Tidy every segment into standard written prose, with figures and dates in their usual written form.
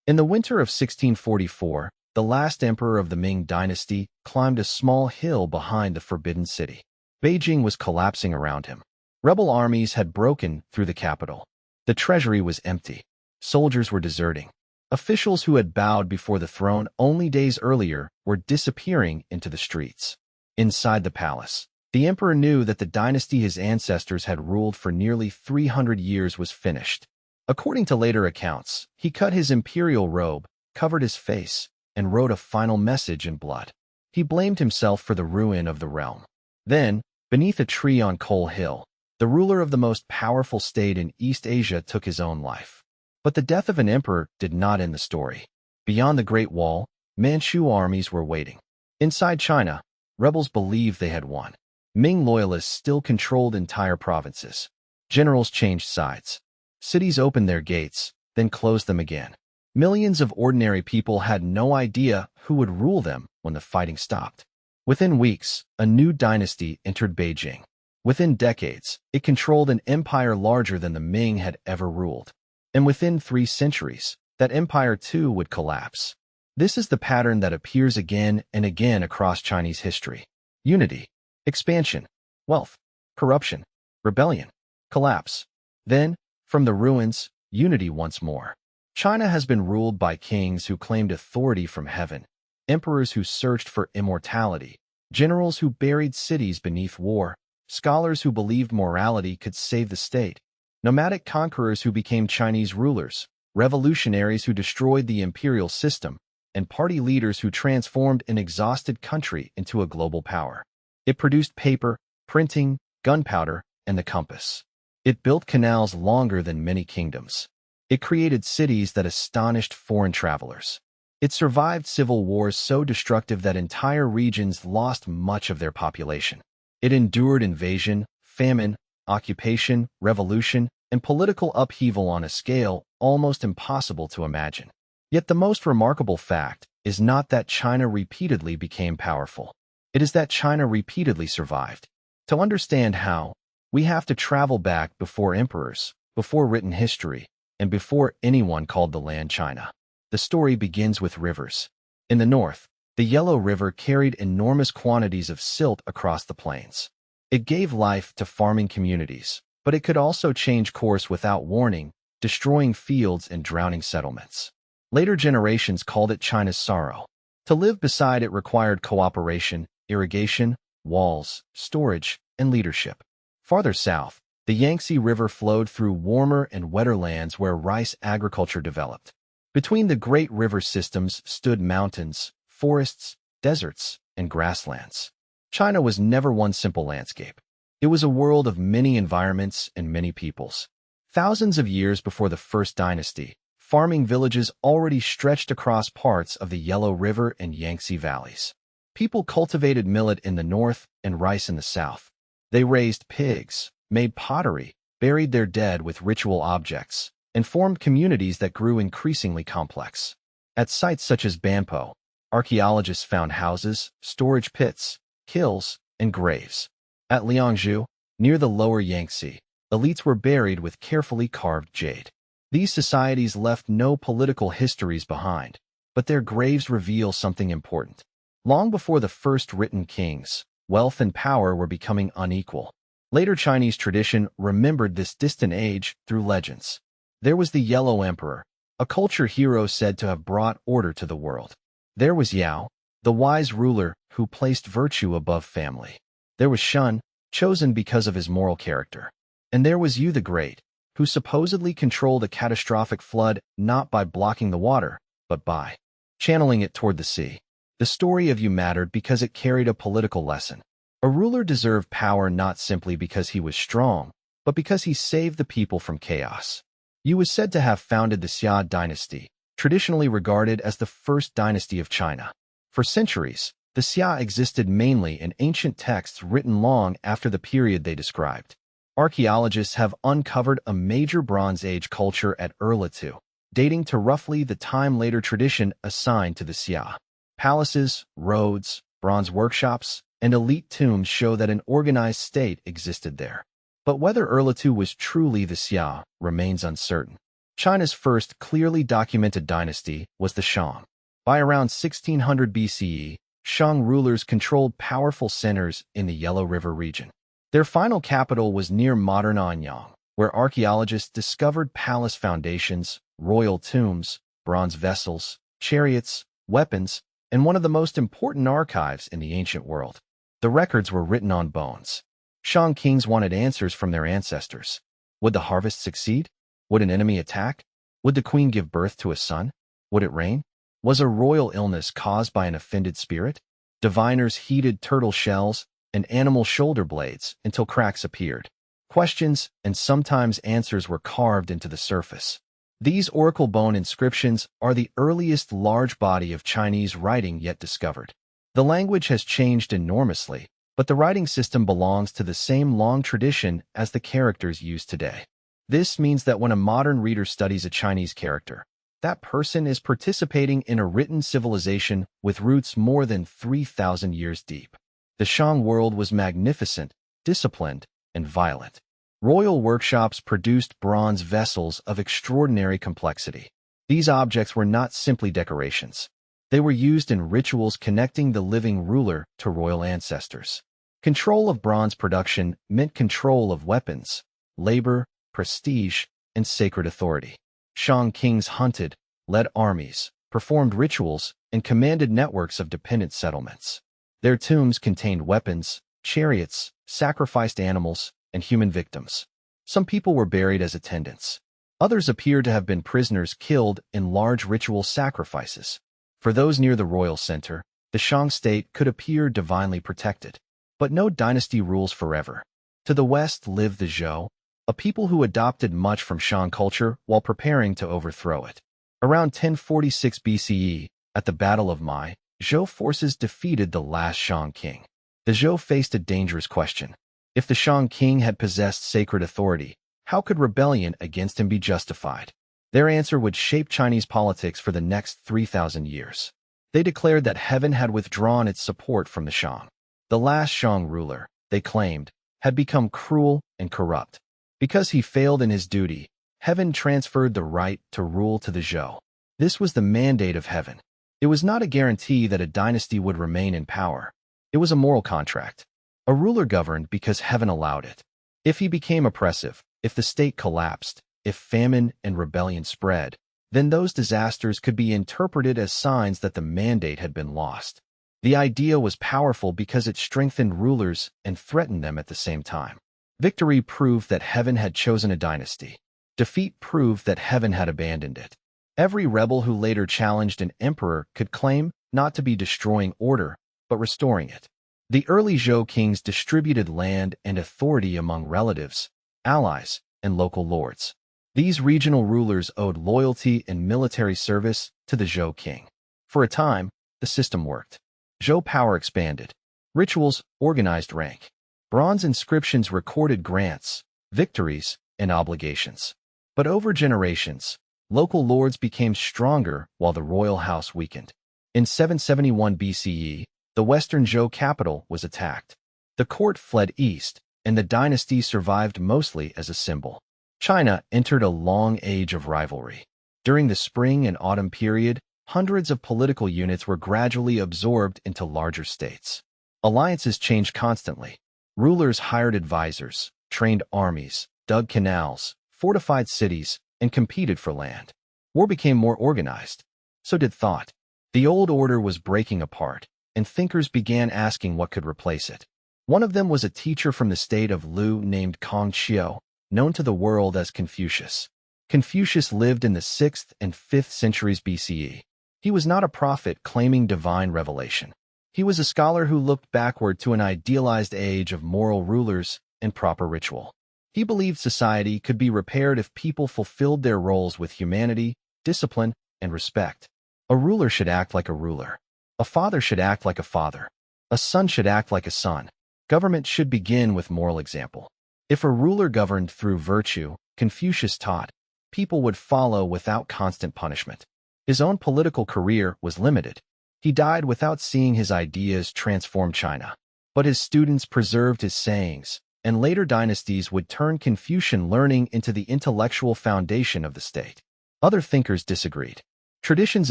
In the winter of 1644, the last emperor of the Ming Dynasty climbed a small hill behind the Forbidden City. Beijing was collapsing around him. Rebel armies had broken through the capital. The treasury was empty. Soldiers were deserting. Officials who had bowed before the throne only days earlier were disappearing into the streets. Inside the palace, the emperor knew that the dynasty his ancestors had ruled for nearly 300 years was finished. According to later accounts, he cut his imperial robe, covered his face, and wrote a final message in blood. He blamed himself for the ruin of the realm. Then, beneath a tree on Coal Hill, the ruler of the most powerful state in East Asia took his own life. But the death of an emperor did not end the story. Beyond the Great Wall, Manchu armies were waiting. Inside China, rebels believed they had won. Ming loyalists still controlled entire provinces. Generals changed sides. Cities opened their gates, then closed them again. Millions of ordinary people had no idea who would rule them when the fighting stopped. Within weeks, a new dynasty entered Beijing. Within decades, it controlled an empire larger than the Ming had ever ruled. And within 3 centuries, that empire too would collapse. This is the pattern that appears again and again across Chinese history. Unity, expansion, wealth, corruption, rebellion, collapse. Then, from the ruins, unity once more. China has been ruled by kings who claimed authority from heaven, emperors who searched for immortality, generals who buried cities beneath war, scholars who believed morality could save the state, nomadic conquerors who became Chinese rulers, revolutionaries who destroyed the imperial system, and party leaders who transformed an exhausted country into a global power. It produced paper, printing, gunpowder, and the compass. It built canals longer than many kingdoms. It created cities that astonished foreign travelers. It survived civil wars so destructive that entire regions lost much of their population. It endured invasion, famine, occupation, revolution, and political upheaval on a scale almost impossible to imagine. Yet the most remarkable fact is not that China repeatedly became powerful. It is that China repeatedly survived. To understand how, we have to travel back before emperors, before written history, and before anyone called the land China. The story begins with rivers. In the north, the Yellow River carried enormous quantities of silt across the plains. It gave life to farming communities, but it could also change course without warning, destroying fields and drowning settlements. Later generations called it China's sorrow. To live beside it required cooperation, irrigation, walls, storage, and leadership. Farther south, the Yangtze River flowed through warmer and wetter lands where rice agriculture developed. Between the great river systems stood mountains, forests, deserts, and grasslands. China was never one simple landscape. It was a world of many environments and many peoples. Thousands of years before the first dynasty, farming villages already stretched across parts of the Yellow River and Yangtze valleys. People cultivated millet in the north and rice in the south. They raised pigs, made pottery, buried their dead with ritual objects, and formed communities that grew increasingly complex. At sites such as Banpo, archaeologists found houses, storage pits, kilns, and graves. At Liangzhu, near the lower Yangtze, elites were buried with carefully carved jade. These societies left no political histories behind, but their graves reveal something important. Long before the first written kings, wealth and power were becoming unequal. Later Chinese tradition remembered this distant age through legends. There was the Yellow Emperor, a culture hero said to have brought order to the world. There was Yao, the wise ruler who placed virtue above family. There was Shun, chosen because of his moral character. And there was Yu the Great, who supposedly controlled a catastrophic flood not by blocking the water, but by channeling it toward the sea. The story of Yu mattered because it carried a political lesson. A ruler deserved power not simply because he was strong, but because he saved the people from chaos. Yu was said to have founded the Xia dynasty, traditionally regarded as the first dynasty of China. For centuries, the Xia existed mainly in ancient texts written long after the period they described. Archaeologists have uncovered a major Bronze Age culture at Erlitou, dating to roughly the time later tradition assigned to the Xia. Palaces, roads, bronze workshops, and elite tombs show that an organized state existed there. But whether Erlitou was truly the Xia remains uncertain. China's first clearly documented dynasty was the Shang. By around 1600 BCE, Shang rulers controlled powerful centers in the Yellow River region. Their final capital was near modern Anyang, where archaeologists discovered palace foundations, royal tombs, bronze vessels, chariots, weapons, and one of the most important archives in the ancient world. The records were written on bones. Shang kings wanted answers from their ancestors. Would the harvest succeed? Would an enemy attack? Would the queen give birth to a son? Would it rain? Was a royal illness caused by an offended spirit? Diviners heated turtle shells and animal shoulder blades until cracks appeared. Questions and sometimes answers were carved into the surface. These oracle bone inscriptions are the earliest large body of Chinese writing yet discovered. The language has changed enormously, but the writing system belongs to the same long tradition as the characters used today. This means that when a modern reader studies a Chinese character, that person is participating in a written civilization with roots more than 3,000 years deep. The Shang world was magnificent, disciplined, and violent. Royal workshops produced bronze vessels of extraordinary complexity. These objects were not simply decorations. They were used in rituals connecting the living ruler to royal ancestors. Control of bronze production meant control of weapons, labor, prestige, and sacred authority. Shang kings hunted, led armies, performed rituals, and commanded networks of dependent settlements. Their tombs contained weapons, chariots, sacrificed animals, and human victims. Some people were buried as attendants. Others appeared to have been prisoners killed in large ritual sacrifices. For those near the royal center, the Shang state could appear divinely protected. But no dynasty rules forever. To the west lived the Zhou, a people who adopted much from Shang culture while preparing to overthrow it. Around 1046 BCE, at the Battle of Mai, Zhou forces defeated the last Shang king. The Zhou faced a dangerous question. If the Shang king had possessed sacred authority, how could rebellion against him be justified? Their answer would shape Chinese politics for the next 3,000 years. They declared that heaven had withdrawn its support from the Shang. The last Shang ruler, they claimed, had become cruel and corrupt. Because he failed in his duty, heaven transferred the right to rule to the Zhou. This was the mandate of heaven. It was not a guarantee that a dynasty would remain in power. It was a moral contract. A ruler governed because heaven allowed it. If he became oppressive, if the state collapsed, if famine and rebellion spread, then those disasters could be interpreted as signs that the mandate had been lost. The idea was powerful because it strengthened rulers and threatened them at the same time. Victory proved that heaven had chosen a dynasty. Defeat proved that heaven had abandoned it. Every rebel who later challenged an emperor could claim not to be destroying order, but restoring it. The early Zhou kings distributed land and authority among relatives, allies, and local lords. These regional rulers owed loyalty and military service to the Zhou king. For a time, the system worked. Zhou power expanded. Rituals organized rank. Bronze inscriptions recorded grants, victories, and obligations. But over generations, local lords became stronger while the royal house weakened. In 771 BCE, the western Zhou capital was attacked. The court fled east, and the dynasty survived mostly as a symbol. China entered a long age of rivalry. During the spring and autumn period, hundreds of political units were gradually absorbed into larger states. Alliances changed constantly. Rulers hired advisors, trained armies, dug canals, fortified cities, and competed for land. War became more organized. So did thought. The old order was breaking apart, and thinkers began asking what could replace it. One of them was a teacher from the state of Lu named Confucius, known to the world as Confucius. Confucius lived in the 6th and 5th centuries BCE. He was not a prophet claiming divine revelation. He was a scholar who looked backward to an idealized age of moral rulers and proper ritual. He believed society could be repaired if people fulfilled their roles with humanity, discipline, and respect. A ruler should act like a ruler. A father should act like a father. A son should act like a son. Government should begin with moral example. If a ruler governed through virtue, Confucius taught, people would follow without constant punishment. His own political career was limited. He died without seeing his ideas transform China. But his students preserved his sayings, and later dynasties would turn Confucian learning into the intellectual foundation of the state. Other thinkers disagreed. Traditions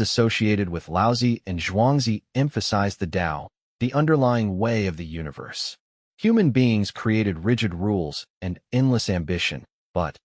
associated with Laozi and Zhuangzi emphasized the Tao, the underlying way of the universe. Human beings created rigid rules and endless ambition, but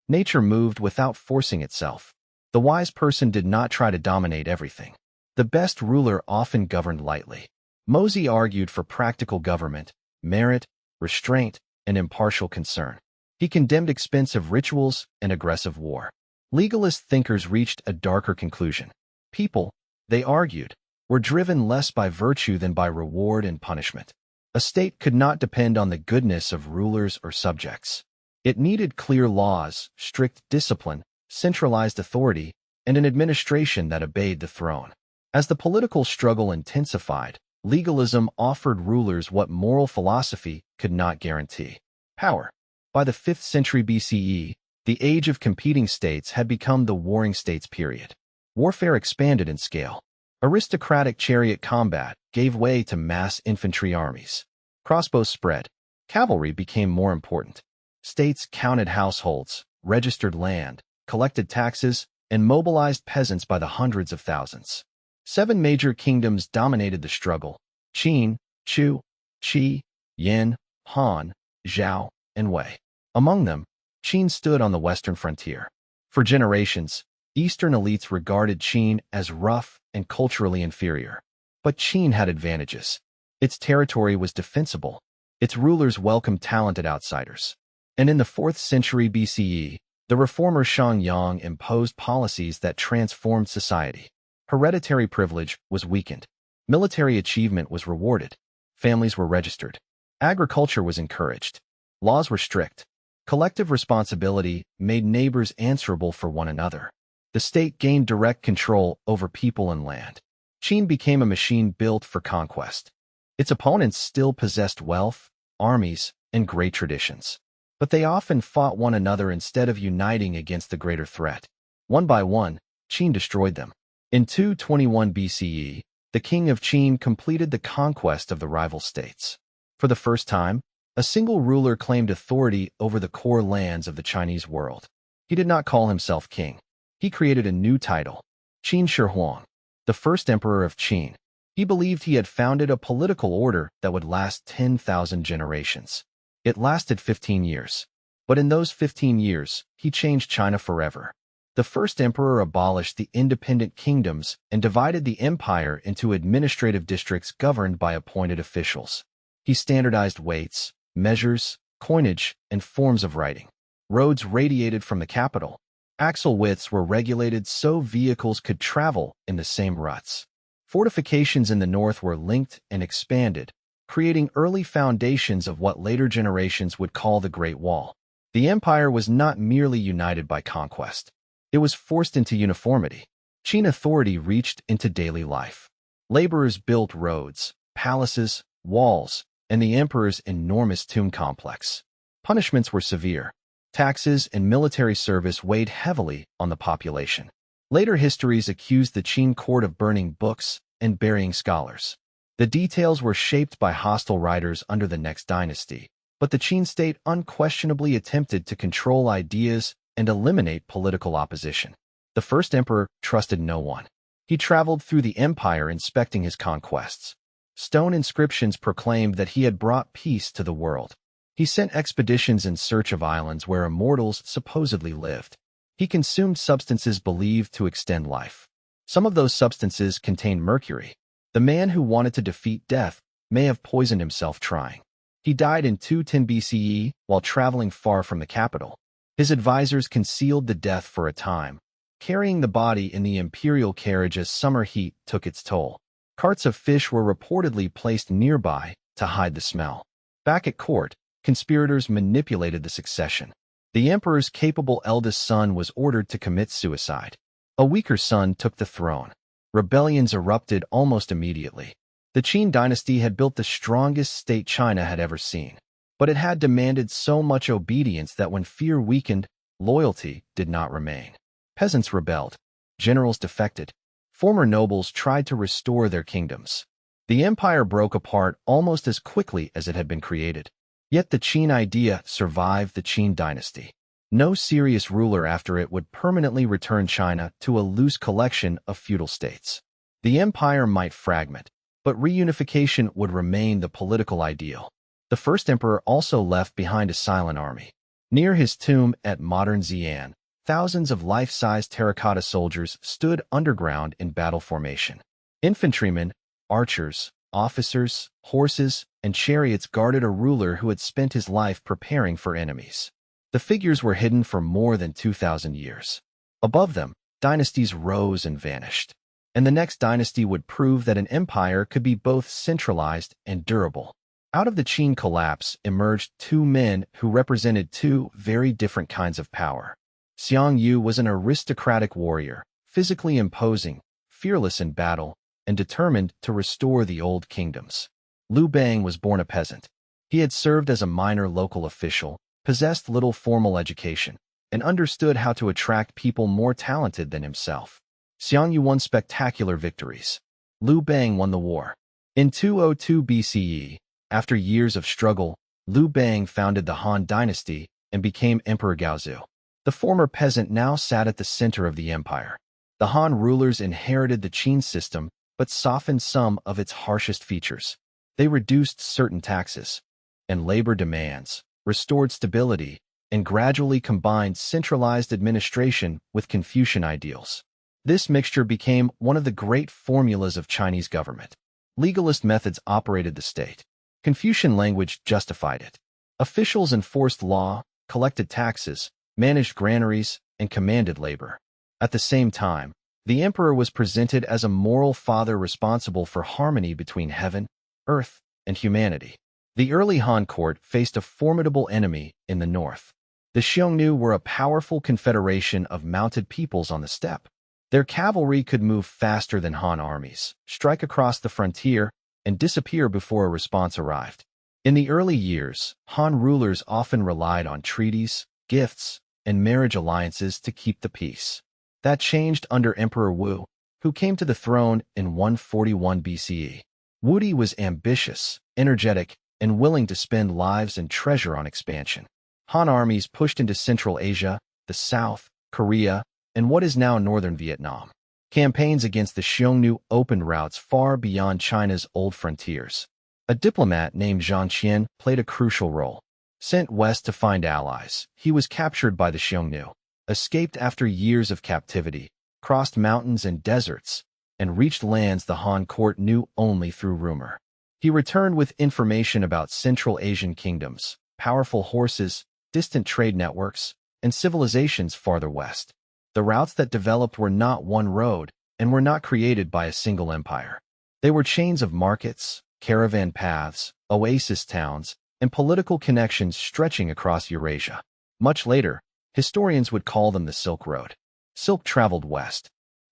nature moved without forcing itself. The wise person did not try to dominate everything. The best ruler often governed lightly. Mozi argued for practical government, merit, restraint, and impartial concern. He condemned expensive rituals and aggressive war. Legalist thinkers reached a darker conclusion. People, they argued, were driven less by virtue than by reward and punishment. A state could not depend on the goodness of rulers or subjects. It needed clear laws, strict discipline, centralized authority, and an administration that obeyed the throne. As the political struggle intensified, legalism offered rulers what moral philosophy could not guarantee: power. By the 5th century BCE, the age of competing states had become the warring states period. Warfare expanded in scale. Aristocratic chariot combat gave way to mass infantry armies. Crossbows spread. Cavalry became more important. States counted households, registered land, collected taxes, and mobilized peasants by the hundreds of thousands. 7 major kingdoms dominated the struggle: Qin, Chu, Qi, Yin, Han, Zhao, and Wei. Among them, Qin stood on the western frontier. For generations, Eastern elites regarded Qin as rough and culturally inferior. But Qin had advantages. Its territory was defensible. Its rulers welcomed talented outsiders. And in the 4th century BCE, the reformer Shang imposed policies that transformed society. Hereditary privilege was weakened. Military achievement was rewarded. Families were registered. Agriculture was encouraged. Laws were strict. Collective responsibility made neighbors answerable for one another. The state gained direct control over people and land. Qin became a machine built for conquest. Its opponents still possessed wealth, armies, and great traditions. But they often fought one another instead of uniting against the greater threat. One by one, Qin destroyed them. In 221 BCE, the king of Qin completed the conquest of the rival states. For the first time, a single ruler claimed authority over the core lands of the Chinese world. He did not call himself king. He created a new title: Qin Shi Huang, the first emperor of Qin. He believed he had founded a political order that would last 10,000 generations. It lasted 15 years. But in those 15 years, he changed China forever. The first emperor abolished the independent kingdoms and divided the empire into administrative districts governed by appointed officials. He standardized weights, measures, coinage, and forms of writing. Roads radiated from the capital. Axle widths were regulated so vehicles could travel in the same ruts. Fortifications in the north were linked and expanded, creating early foundations of what later generations would call the Great Wall. The empire was not merely united by conquest. It was forced into uniformity. Qin authority reached into daily life. Laborers built roads, palaces, walls, and the emperor's enormous tomb complex. Punishments were severe. Taxes and military service weighed heavily on the population. Later histories accused the Qin court of burning books and burying scholars. The details were shaped by hostile writers under the next dynasty, but the Qin state unquestionably attempted to control ideas and eliminate political opposition. The first emperor trusted no one. He traveled through the empire inspecting his conquests. Stone inscriptions proclaimed that he had brought peace to the world. He sent expeditions in search of islands where immortals supposedly lived. He consumed substances believed to extend life. Some of those substances contained mercury. The man who wanted to defeat death may have poisoned himself trying. He died in 210 BCE while traveling far from the capital. His advisors concealed the death for a time, carrying the body in the imperial carriage as summer heat took its toll. Carts of fish were reportedly placed nearby to hide the smell. Back at court, conspirators manipulated the succession. The emperor's capable eldest son was ordered to commit suicide. A weaker son took the throne. Rebellions erupted almost immediately. The Qing Dynasty had built the strongest state China had ever seen. But it had demanded so much obedience that when fear weakened, loyalty did not remain. Peasants rebelled. Generals defected. Former nobles tried to restore their kingdoms. The empire broke apart almost as quickly as it had been created. Yet the Qin idea survived the Qing Dynasty. No serious ruler after it would permanently return China to a loose collection of feudal states. The empire might fragment, but reunification would remain the political ideal. The first emperor also left behind a silent army. Near his tomb at modern Xi'an, thousands of life-size terracotta soldiers stood underground in battle formation. Infantrymen, archers, officers, horses, and chariots guarded a ruler who had spent his life preparing for enemies. The figures were hidden for more than 2,000 years. Above them, dynasties rose and vanished. And the next dynasty would prove that an empire could be both centralized and durable. Out of the Qin collapse emerged two men who represented two very different kinds of power. Xiang Yu was an aristocratic warrior, physically imposing, fearless in battle, and determined to restore the old kingdoms. Liu Bang was born a peasant. He had served as a minor local official, possessed little formal education, and understood how to attract people more talented than himself. Xiang Yu won spectacular victories. Liu Bang won the war. In 202 BCE, after years of struggle, Liu Bang founded the Han Dynasty and became Emperor Gaozu. The former peasant now sat at the center of the empire. The Han rulers inherited the Qin system, but softened some of its harshest features. They reduced certain taxes and labor demands, restored stability, and gradually combined centralized administration with Confucian ideals. This mixture became one of the great formulas of Chinese government. Legalist methods operated the state. Confucian language justified it. Officials enforced law, collected taxes, managed granaries, and commanded labor. At the same time, the emperor was presented as a moral father responsible for harmony between heaven, earth, and humanity. The early Han court faced a formidable enemy in the north. The Xiongnu were a powerful confederation of mounted peoples on the steppe. Their cavalry could move faster than Han armies, strike across the frontier, and disappear before a response arrived. In the early years, Han rulers often relied on treaties, gifts, and marriage alliances to keep the peace. That changed under Emperor Wu, who came to the throne in 141 BCE. Wu Di was ambitious, energetic, and willing to spend lives and treasure on expansion. Han armies pushed into Central Asia, the South, Korea, and what is now northern Vietnam. Campaigns against the Xiongnu opened routes far beyond China's old frontiers. A diplomat named Zhang Qian played a crucial role. Sent west to find allies, he was captured by the Xiongnu, escaped after years of captivity, crossed mountains and deserts, and reached lands the Han court knew only through rumor. He returned with information about Central Asian kingdoms, powerful horses, distant trade networks, and civilizations farther west. The routes that developed were not one road and were not created by a single empire. They were chains of markets, caravan paths, oasis towns, and political connections stretching across Eurasia. Much later, historians would call them the Silk Road. Silk traveled west.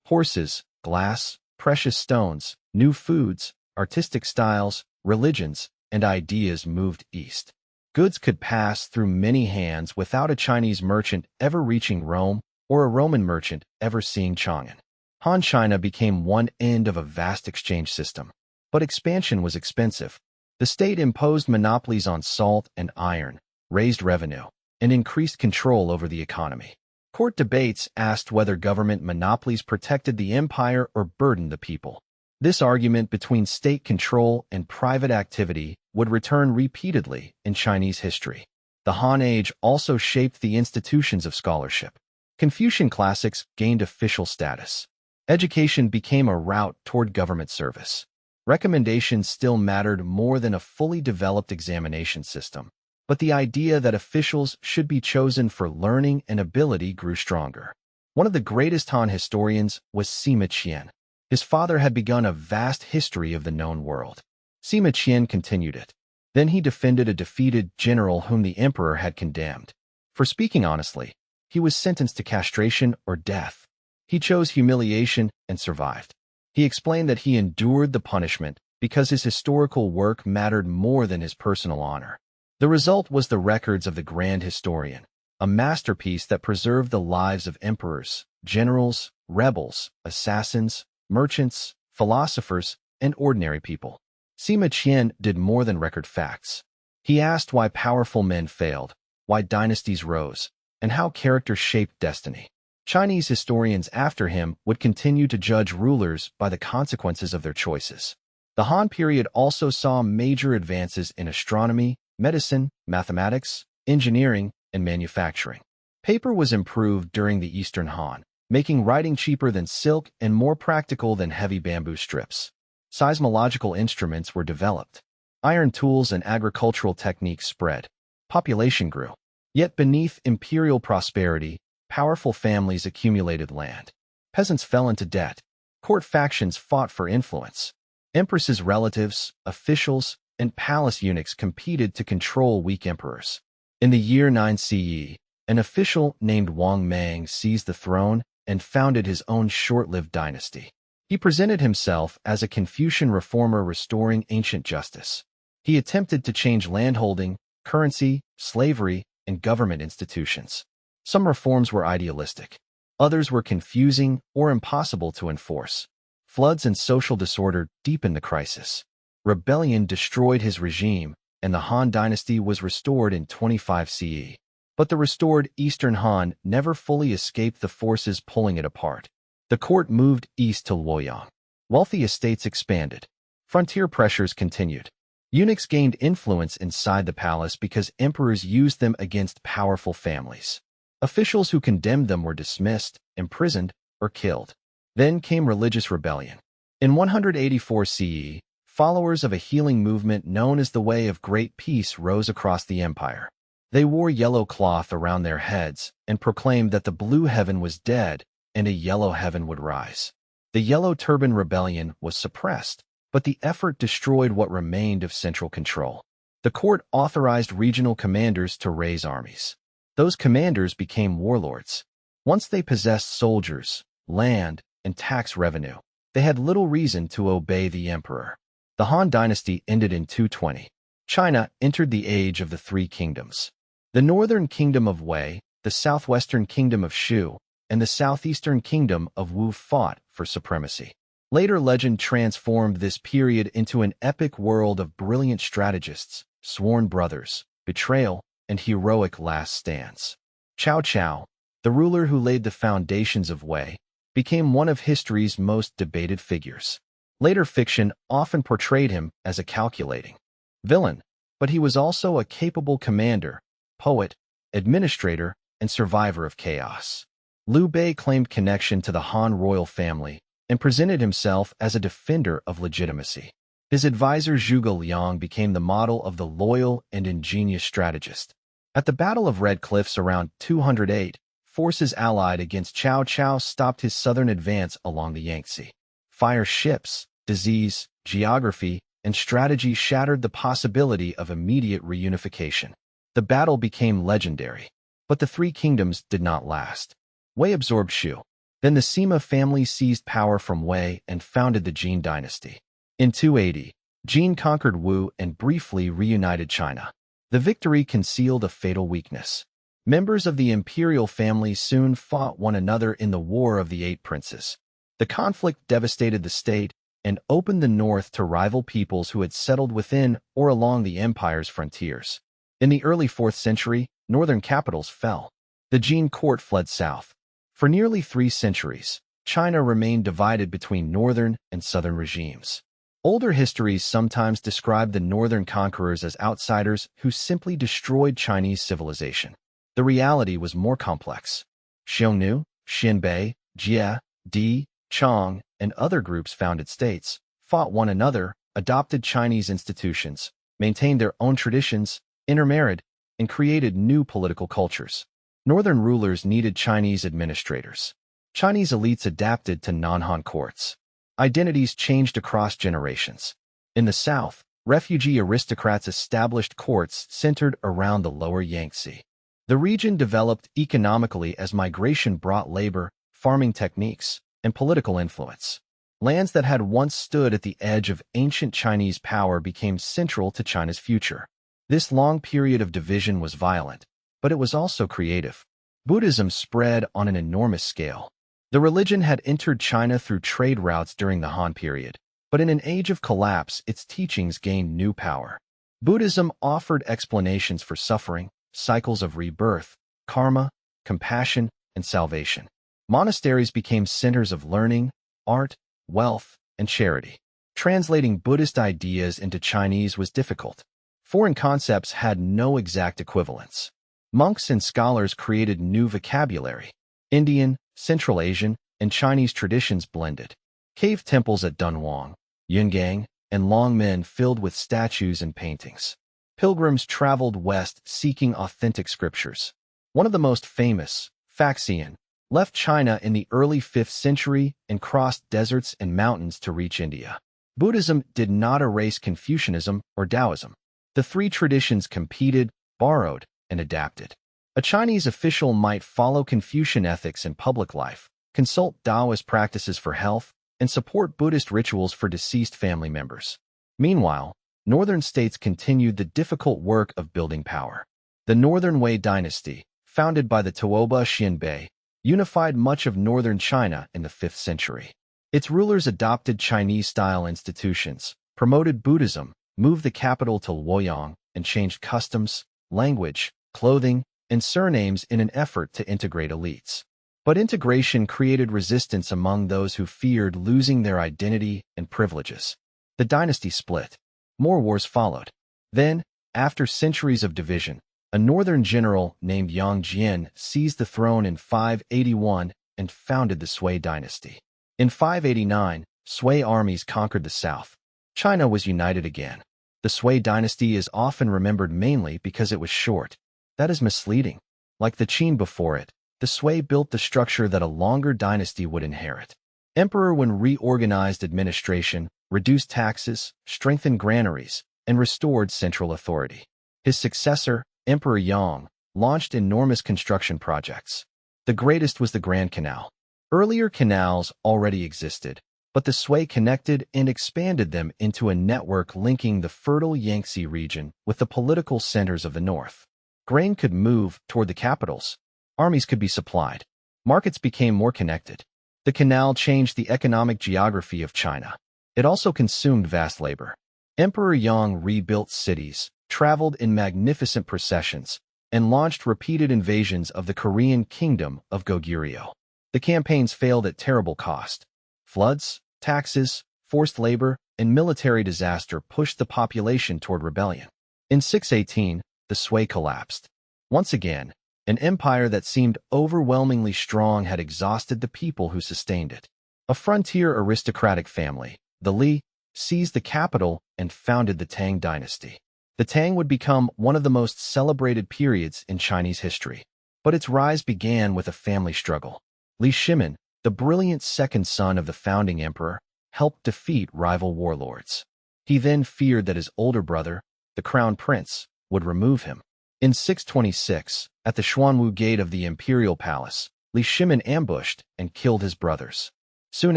Horses, glass, precious stones, new foods, artistic styles, religions, and ideas moved east. Goods could pass through many hands without a Chinese merchant ever reaching Rome or a Roman merchant ever seeing Chang'an. Han China became one end of a vast exchange system. But expansion was expensive. The state imposed monopolies on salt and iron, raised revenue, and increased control over the economy. Court debates asked whether government monopolies protected the empire or burdened the people. This argument between state control and private activity would return repeatedly in Chinese history. The Han Age also shaped the institutions of scholarship. Confucian classics gained official status. Education became a route toward government service. Recommendations still mattered more than a fully developed examination system, but the idea that officials should be chosen for learning and ability grew stronger. One of the greatest Han historians was Sima Qian. His father had begun a vast history of the known world. Sima Qian continued it. Then he defended a defeated general whom the emperor had condemned. For speaking honestly, he was sentenced to castration or death. He chose humiliation and survived. He explained that he endured the punishment because his historical work mattered more than his personal honor. The result was the Records of the Grand Historian, a masterpiece that preserved the lives of emperors, generals, rebels, assassins, merchants, philosophers, and ordinary people. Sima Qian did more than record facts. He asked why powerful men failed, why dynasties rose, and how character shaped destiny. Chinese historians after him would continue to judge rulers by the consequences of their choices. The Han period also saw major advances in astronomy, medicine, mathematics, engineering, and manufacturing. Paper was improved during the Eastern Han, making writing cheaper than silk and more practical than heavy bamboo strips. Seismological instruments were developed. Iron tools and agricultural techniques spread. Population grew. Yet beneath imperial prosperity, powerful families accumulated land. Peasants fell into debt. Court factions fought for influence. Empresses' relatives, officials, and palace eunuchs competed to control weak emperors. In the year 9 CE, an official named Wang Mang seized the throne and founded his own short-lived dynasty. He presented himself as a Confucian reformer restoring ancient justice. He attempted to change landholding, currency, slavery, and government institutions. Some reforms were idealistic. Others were confusing or impossible to enforce. Floods and social disorder deepened the crisis. Rebellion destroyed his regime, and the Han Dynasty was restored in 25 CE. But the restored Eastern Han never fully escaped the forces pulling it apart. The court moved east to Luoyang. Wealthy estates expanded. Frontier pressures continued. Eunuchs gained influence inside the palace because emperors used them against powerful families. Officials who condemned them were dismissed, imprisoned, or killed. Then came religious rebellion. In 184 CE, followers of a healing movement known as the Way of Great Peace rose across the empire. They wore yellow cloth around their heads and proclaimed that the blue heaven was dead and a yellow heaven would rise. The Yellow Turban Rebellion was suppressed, but the effort destroyed what remained of central control. The court authorized regional commanders to raise armies. Those commanders became warlords. Once they possessed soldiers, land, and tax revenue, they had little reason to obey the emperor. The Han Dynasty ended in 220. China entered the Age of the Three Kingdoms. The northern kingdom of Wei, the southwestern kingdom of Shu, and the southeastern kingdom of Wu fought for supremacy. Later legend transformed this period into an epic world of brilliant strategists, sworn brothers, betrayal, and heroic last stands. Cao Cao, the ruler who laid the foundations of Wei, became one of history's most debated figures. Later fiction often portrayed him as a calculating villain, but he was also a capable commander, poet, administrator, and survivor of chaos. Liu Bei claimed connection to the Han royal family and presented himself as a defender of legitimacy. His advisor Zhuge Liang became the model of the loyal and ingenious strategist. At the Battle of Red Cliffs around 208, forces allied against Cao Cao stopped his southern advance along the Yangtze. Fire ships, disease, geography, and strategy shattered the possibility of immediate reunification. The battle became legendary, but the Three Kingdoms did not last. Wei absorbed Shu. Then the Sima family seized power from Wei and founded the Qin Dynasty. In 280, Qin conquered Wu and briefly reunited China. The victory concealed a fatal weakness. Members of the imperial family soon fought one another in the War of the Eight Princes. The conflict devastated the state and opened the north to rival peoples who had settled within or along the empire's frontiers. In the early 4th century, northern capitals fell. The Qin court fled south. For nearly 3 centuries, China remained divided between northern and southern regimes. Older histories sometimes describe the northern conquerors as outsiders who simply destroyed Chinese civilization. The reality was more complex. Xiongnu, Xinbei, Jie, Di, Chang, and other groups founded states, fought one another, adopted Chinese institutions, maintained their own traditions, intermarried, and created new political cultures. Northern rulers needed Chinese administrators. Chinese elites adapted to non-Han courts. Identities changed across generations. In the south, refugee aristocrats established courts centered around the lower Yangtze. The region developed economically as migration brought labor, farming techniques, and political influence. Lands that had once stood at the edge of ancient Chinese power became central to China's future. This long period of division was violent, but it was also creative. Buddhism spread on an enormous scale. The religion had entered China through trade routes during the Han period, but in an age of collapse, its teachings gained new power. Buddhism offered explanations for suffering, cycles of rebirth, karma, compassion, and salvation. Monasteries became centers of learning, art, wealth, and charity. Translating Buddhist ideas into Chinese was difficult. Foreign concepts had no exact equivalents. Monks and scholars created new vocabulary. Indian, Central Asian, and Chinese traditions blended. Cave temples at Dunhuang, Yungang, and Longmen filled with statues and paintings. Pilgrims traveled west seeking authentic scriptures. One of the most famous, Faxian, left China in the early 5th century and crossed deserts and mountains to reach India. Buddhism did not erase Confucianism or Taoism. The three traditions competed, borrowed, and adapted. A Chinese official might follow Confucian ethics in public life, consult Taoist practices for health, and support Buddhist rituals for deceased family members. Meanwhile, northern states continued the difficult work of building power. The Northern Wei Dynasty, founded by the Tuoba Xianbei, unified much of northern China in the 5th century. Its rulers adopted Chinese-style institutions, promoted Buddhism, moved the capital to Luoyang, and changed customs, language, clothing, and surnames in an effort to integrate elites. But integration created resistance among those who feared losing their identity and privileges. The dynasty split. More wars followed. Then, after centuries of division, a northern general named Yang Jian seized the throne in 581 and founded the Sui dynasty. In 589, Sui armies conquered the south. China was united again. The Sui dynasty is often remembered mainly because it was short. That is misleading. Like the Qin before it, the Sui built the structure that a longer dynasty would inherit. Emperor Wen reorganized administration, reduced taxes, strengthened granaries, and restored central authority. His successor, Emperor Yang, launched enormous construction projects. The greatest was the Grand Canal. Earlier canals already existed, but the Sui connected and expanded them into a network linking the fertile Yangtze region with the political centers of the north. Grain could move toward the capitals. Armies could be supplied. Markets became more connected. The canal changed the economic geography of China. It also consumed vast labor. Emperor Yang rebuilt cities, traveled in magnificent processions, and launched repeated invasions of the Korean kingdom of Goguryeo. The campaigns failed at terrible cost. Floods, taxes, forced labor, and military disaster pushed the population toward rebellion. In 618, the Sui collapsed. Once again, an empire that seemed overwhelmingly strong had exhausted the people who sustained it. A frontier aristocratic family, the Li, seized the capital and founded the Tang Dynasty. The Tang would become one of the most celebrated periods in Chinese history. But its rise began with a family struggle. Li Shimin, the brilliant second son of the founding emperor, helped defeat rival warlords. He then feared that his older brother, the crown prince, would remove him. In 626, at the Xuanwu gate of the imperial palace, Li Shimin ambushed and killed his brothers. Soon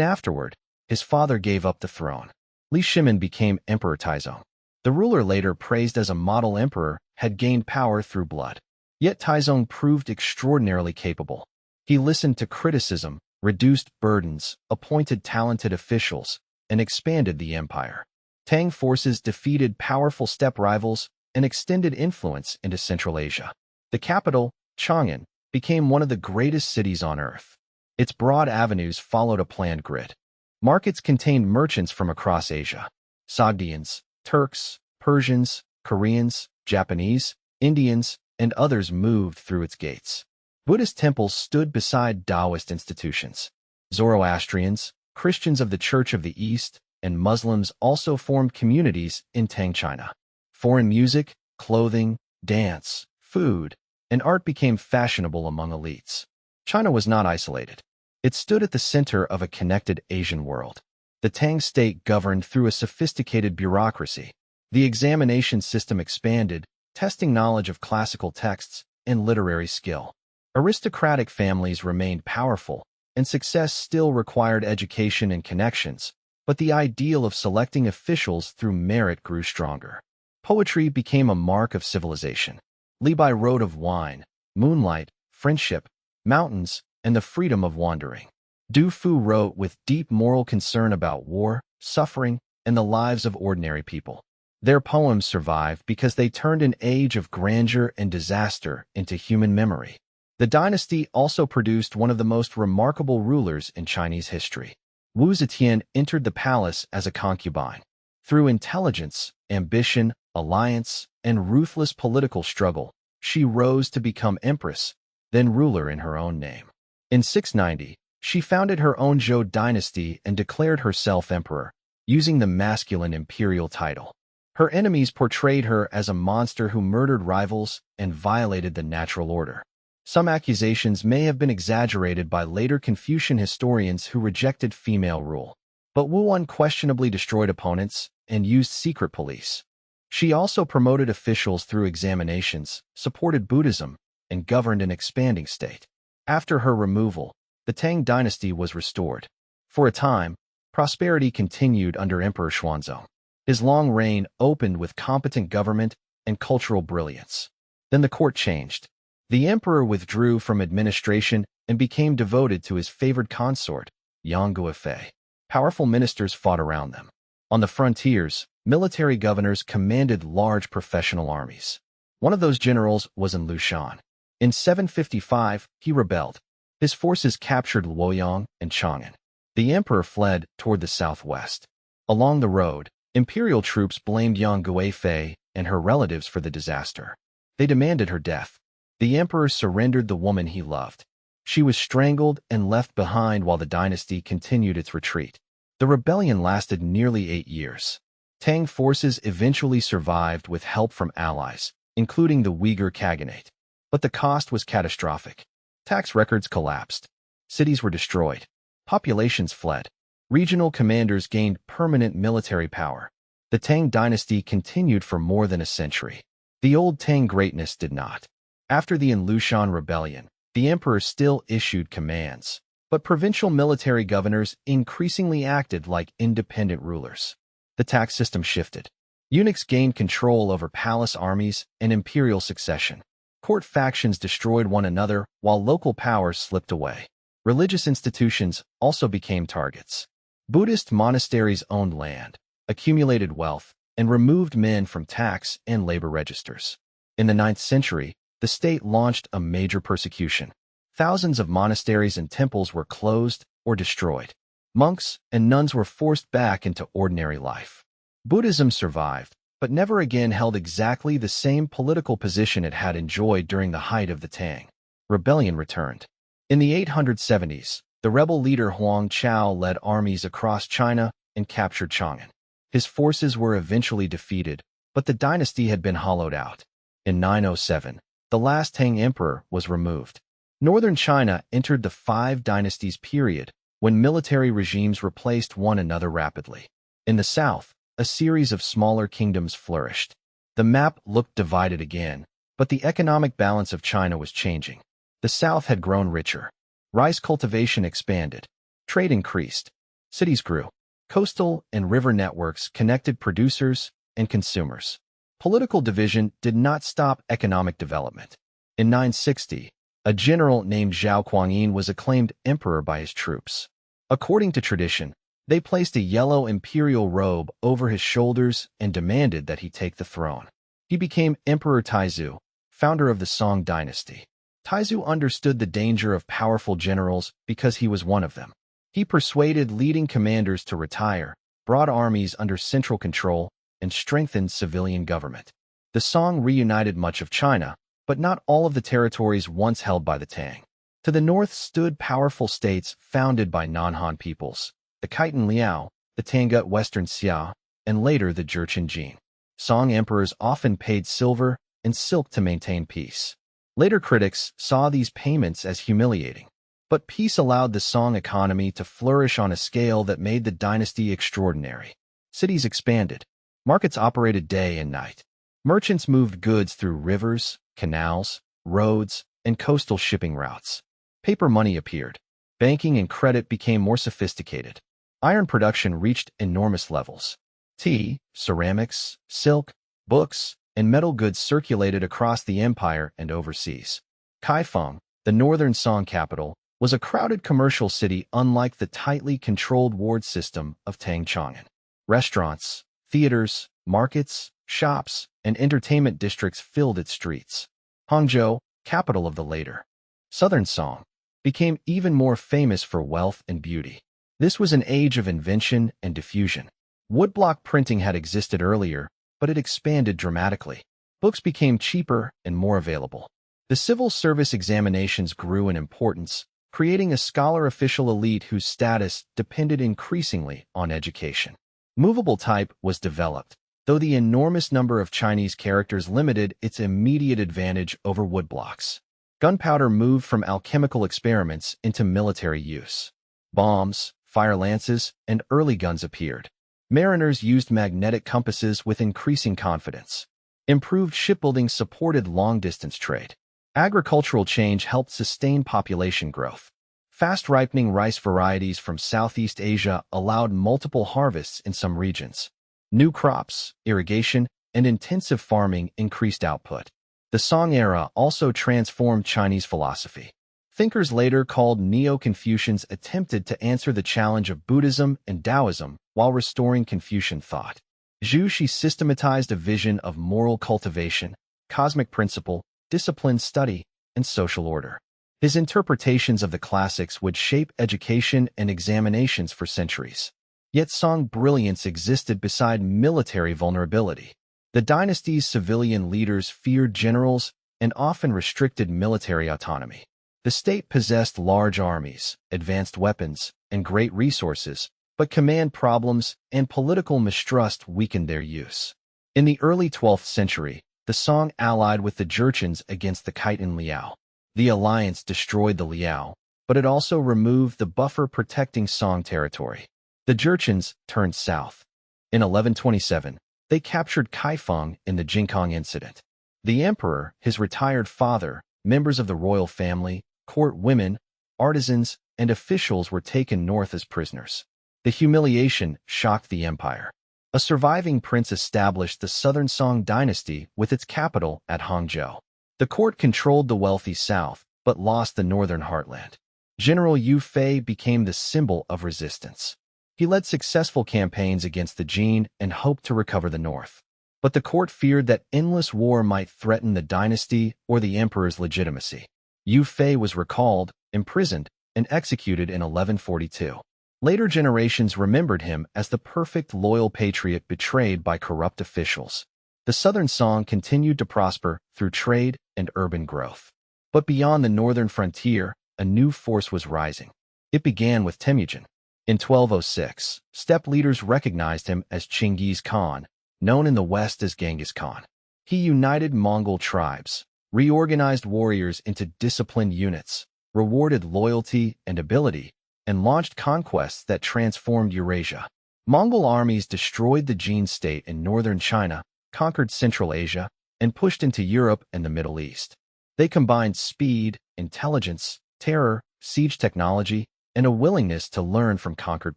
afterward, his father gave up the throne. Li Shimin became Emperor Taizong. The ruler, later praised as a model emperor, had gained power through blood. Yet Taizong proved extraordinarily capable. He listened to criticism, reduced burdens, appointed talented officials, and expanded the empire. Tang forces defeated powerful steppe rivals and extended influence into Central Asia. The capital, Chang'an, became one of the greatest cities on earth. Its broad avenues followed a planned grid. Markets contained merchants from across Asia. Sogdians, Turks, Persians, Koreans, Japanese, Indians, and others moved through its gates. Buddhist temples stood beside Taoist institutions. Zoroastrians, Christians of the Church of the East, and Muslims also formed communities in Tang China. Foreign music, clothing, dance, food, and art became fashionable among elites. China was not isolated. It stood at the center of a connected Asian world. The Tang state governed through a sophisticated bureaucracy. The examination system expanded, testing knowledge of classical texts and literary skill. Aristocratic families remained powerful, and success still required education and connections, but the ideal of selecting officials through merit grew stronger. Poetry became a mark of civilization. Li Bai wrote of wine, moonlight, friendship, mountains, and the freedom of wandering. Du Fu wrote with deep moral concern about war, suffering, and the lives of ordinary people. Their poems survive because they turned an age of grandeur and disaster into human memory. The dynasty also produced one of the most remarkable rulers in Chinese history. Wu Zetian entered the palace as a concubine. Through intelligence, ambition, alliance, and ruthless political struggle, she rose to become empress, then ruler in her own name. In 690, she founded her own Zhou dynasty and declared herself emperor, using the masculine imperial title. Her enemies portrayed her as a monster who murdered rivals and violated the natural order. Some accusations may have been exaggerated by later Confucian historians who rejected female rule. But Wu unquestionably destroyed opponents and used secret police. She also promoted officials through examinations, supported Buddhism, and governed an expanding state. After her removal, the Tang dynasty was restored. For a time, prosperity continued under Emperor Xuanzong. His long reign opened with competent government and cultural brilliance. Then the court changed. The emperor withdrew from administration and became devoted to his favored consort, Yang Guifei. Powerful ministers fought around them. On the frontiers, military governors commanded large professional armies. One of those generals was in Lushan. In 755, he rebelled. His forces captured Luoyang and Chang'an. The emperor fled toward the southwest. Along the road, imperial troops blamed Yang Guifei and her relatives for the disaster. They demanded her death. The emperor surrendered the woman he loved. She was strangled and left behind while the dynasty continued its retreat. The rebellion lasted nearly 8 years. Tang forces eventually survived with help from allies, including the Uyghur Khaganate. But the cost was catastrophic. Tax records collapsed. Cities were destroyed. Populations fled. Regional commanders gained permanent military power. The Tang dynasty continued for more than a century. The old Tang greatness did not. After the Lushan rebellion, the emperor still issued commands, but provincial military governors increasingly acted like independent rulers. The tax system shifted. Eunuchs gained control over palace armies and imperial succession. Court factions destroyed one another while local powers slipped away. Religious institutions also became targets. Buddhist monasteries owned land, accumulated wealth, and removed men from tax and labor registers. In the 9th century, the state launched a major persecution. Thousands of monasteries and temples were closed or destroyed. Monks and nuns were forced back into ordinary life. Buddhism survived, but never again held exactly the same political position it had enjoyed during the height of the Tang. Rebellion returned. In the 870s, the rebel leader Huang Chao led armies across China and captured Chang'an. His forces were eventually defeated, but the dynasty had been hollowed out. In 907, the last Tang emperor was removed. Northern China entered the 5 dynasties period, when military regimes replaced one another rapidly. In the south, a series of smaller kingdoms flourished. The map looked divided again, but the economic balance of China was changing. The south had grown richer. Rice cultivation expanded. Trade increased. Cities grew. Coastal and river networks connected producers and consumers. Political division did not stop economic development. In 960, a general named Zhao Kuangyin was acclaimed emperor by his troops. According to tradition, they placed a yellow imperial robe over his shoulders and demanded that he take the throne. He became Emperor Taizu, founder of the Shang Dynasty. Taizu understood the danger of powerful generals because he was one of them. He persuaded leading commanders to retire, brought armies under central control, and strengthened civilian government. The Song reunited much of China, but not all of the territories once held by the Tang. To the north stood powerful states founded by non-Han peoples, the Khitan Liao, the Tangut Western Xia, and later the Jurchen Jin. Song emperors often paid silver and silk to maintain peace. Later critics saw these payments as humiliating. But peace allowed the Song economy to flourish on a scale that made the dynasty extraordinary. Cities expanded. Markets operated day and night. Merchants moved goods through rivers, canals, roads, and coastal shipping routes. Paper money appeared. Banking and credit became more sophisticated. Iron production reached enormous levels. Tea, ceramics, silk, books, and metal goods circulated across the empire and overseas. Kaifeng, the northern Song capital, was a crowded commercial city unlike the tightly controlled ward system of Tang Chang'an. Restaurants, theaters, markets, shops, and entertainment districts filled its streets. Hangzhou, capital of the later Southern Song, became even more famous for wealth and beauty. This was an age of invention and diffusion. Woodblock printing had existed earlier, but it expanded dramatically. Books became cheaper and more available. The civil service examinations grew in importance, creating a scholar official elite whose status depended increasingly on education. Movable type was developed, though the enormous number of Chinese characters limited its immediate advantage over woodblocks. Gunpowder moved from alchemical experiments into military use. Bombs, fire lances, and early guns appeared. Mariners used magnetic compasses with increasing confidence. Improved shipbuilding supported long-distance trade. Agricultural change helped sustain population growth. Fast-ripening rice varieties from Southeast Asia allowed multiple harvests in some regions. New crops, irrigation, and intensive farming increased output. The Song era also transformed Chinese philosophy. Thinkers later called Neo-Confucians attempted to answer the challenge of Buddhism and Taoism while restoring Confucian thought. Zhu Xi systematized a vision of moral cultivation, cosmic principle, disciplined study, and social order. His interpretations of the classics would shape education and examinations for centuries. Yet Song brilliance existed beside military vulnerability. The dynasty's civilian leaders feared generals and often restricted military autonomy. The state possessed large armies, advanced weapons, and great resources, but command problems and political mistrust weakened their use. In the early 12th century, the Song allied with the Jurchens against the Khitan Liao. The alliance destroyed the Liao, but it also removed the buffer protecting Song territory. The Jurchens turned south. In 1127, they captured Kaifeng in the Jingkong incident. The emperor, his retired father, members of the royal family, court women, artisans, and officials were taken north as prisoners. The humiliation shocked the empire. A surviving prince established the Southern Song dynasty with its capital at Hangzhou. The court controlled the wealthy south, but lost the northern heartland. General Yu Fei became the symbol of resistance. He led successful campaigns against the Jin and hoped to recover the north. But the court feared that endless war might threaten the dynasty or the emperor's legitimacy. Yu Fei was recalled, imprisoned, and executed in 1142. Later generations remembered him as the perfect loyal patriot betrayed by corrupt officials. The Southern Song continued to prosper through trade and urban growth. But beyond the northern frontier, a new force was rising. It began with Temujin. In 1206, steppe leaders recognized him as Chinggis Khan, known in the West as Genghis Khan. He united Mongol tribes, reorganized warriors into disciplined units, rewarded loyalty and ability, and launched conquests that transformed Eurasia. Mongol armies destroyed the Jin state in northern China, conquered Central Asia, and pushed into Europe and the Middle East. They combined speed, intelligence, terror, siege technology, and a willingness to learn from conquered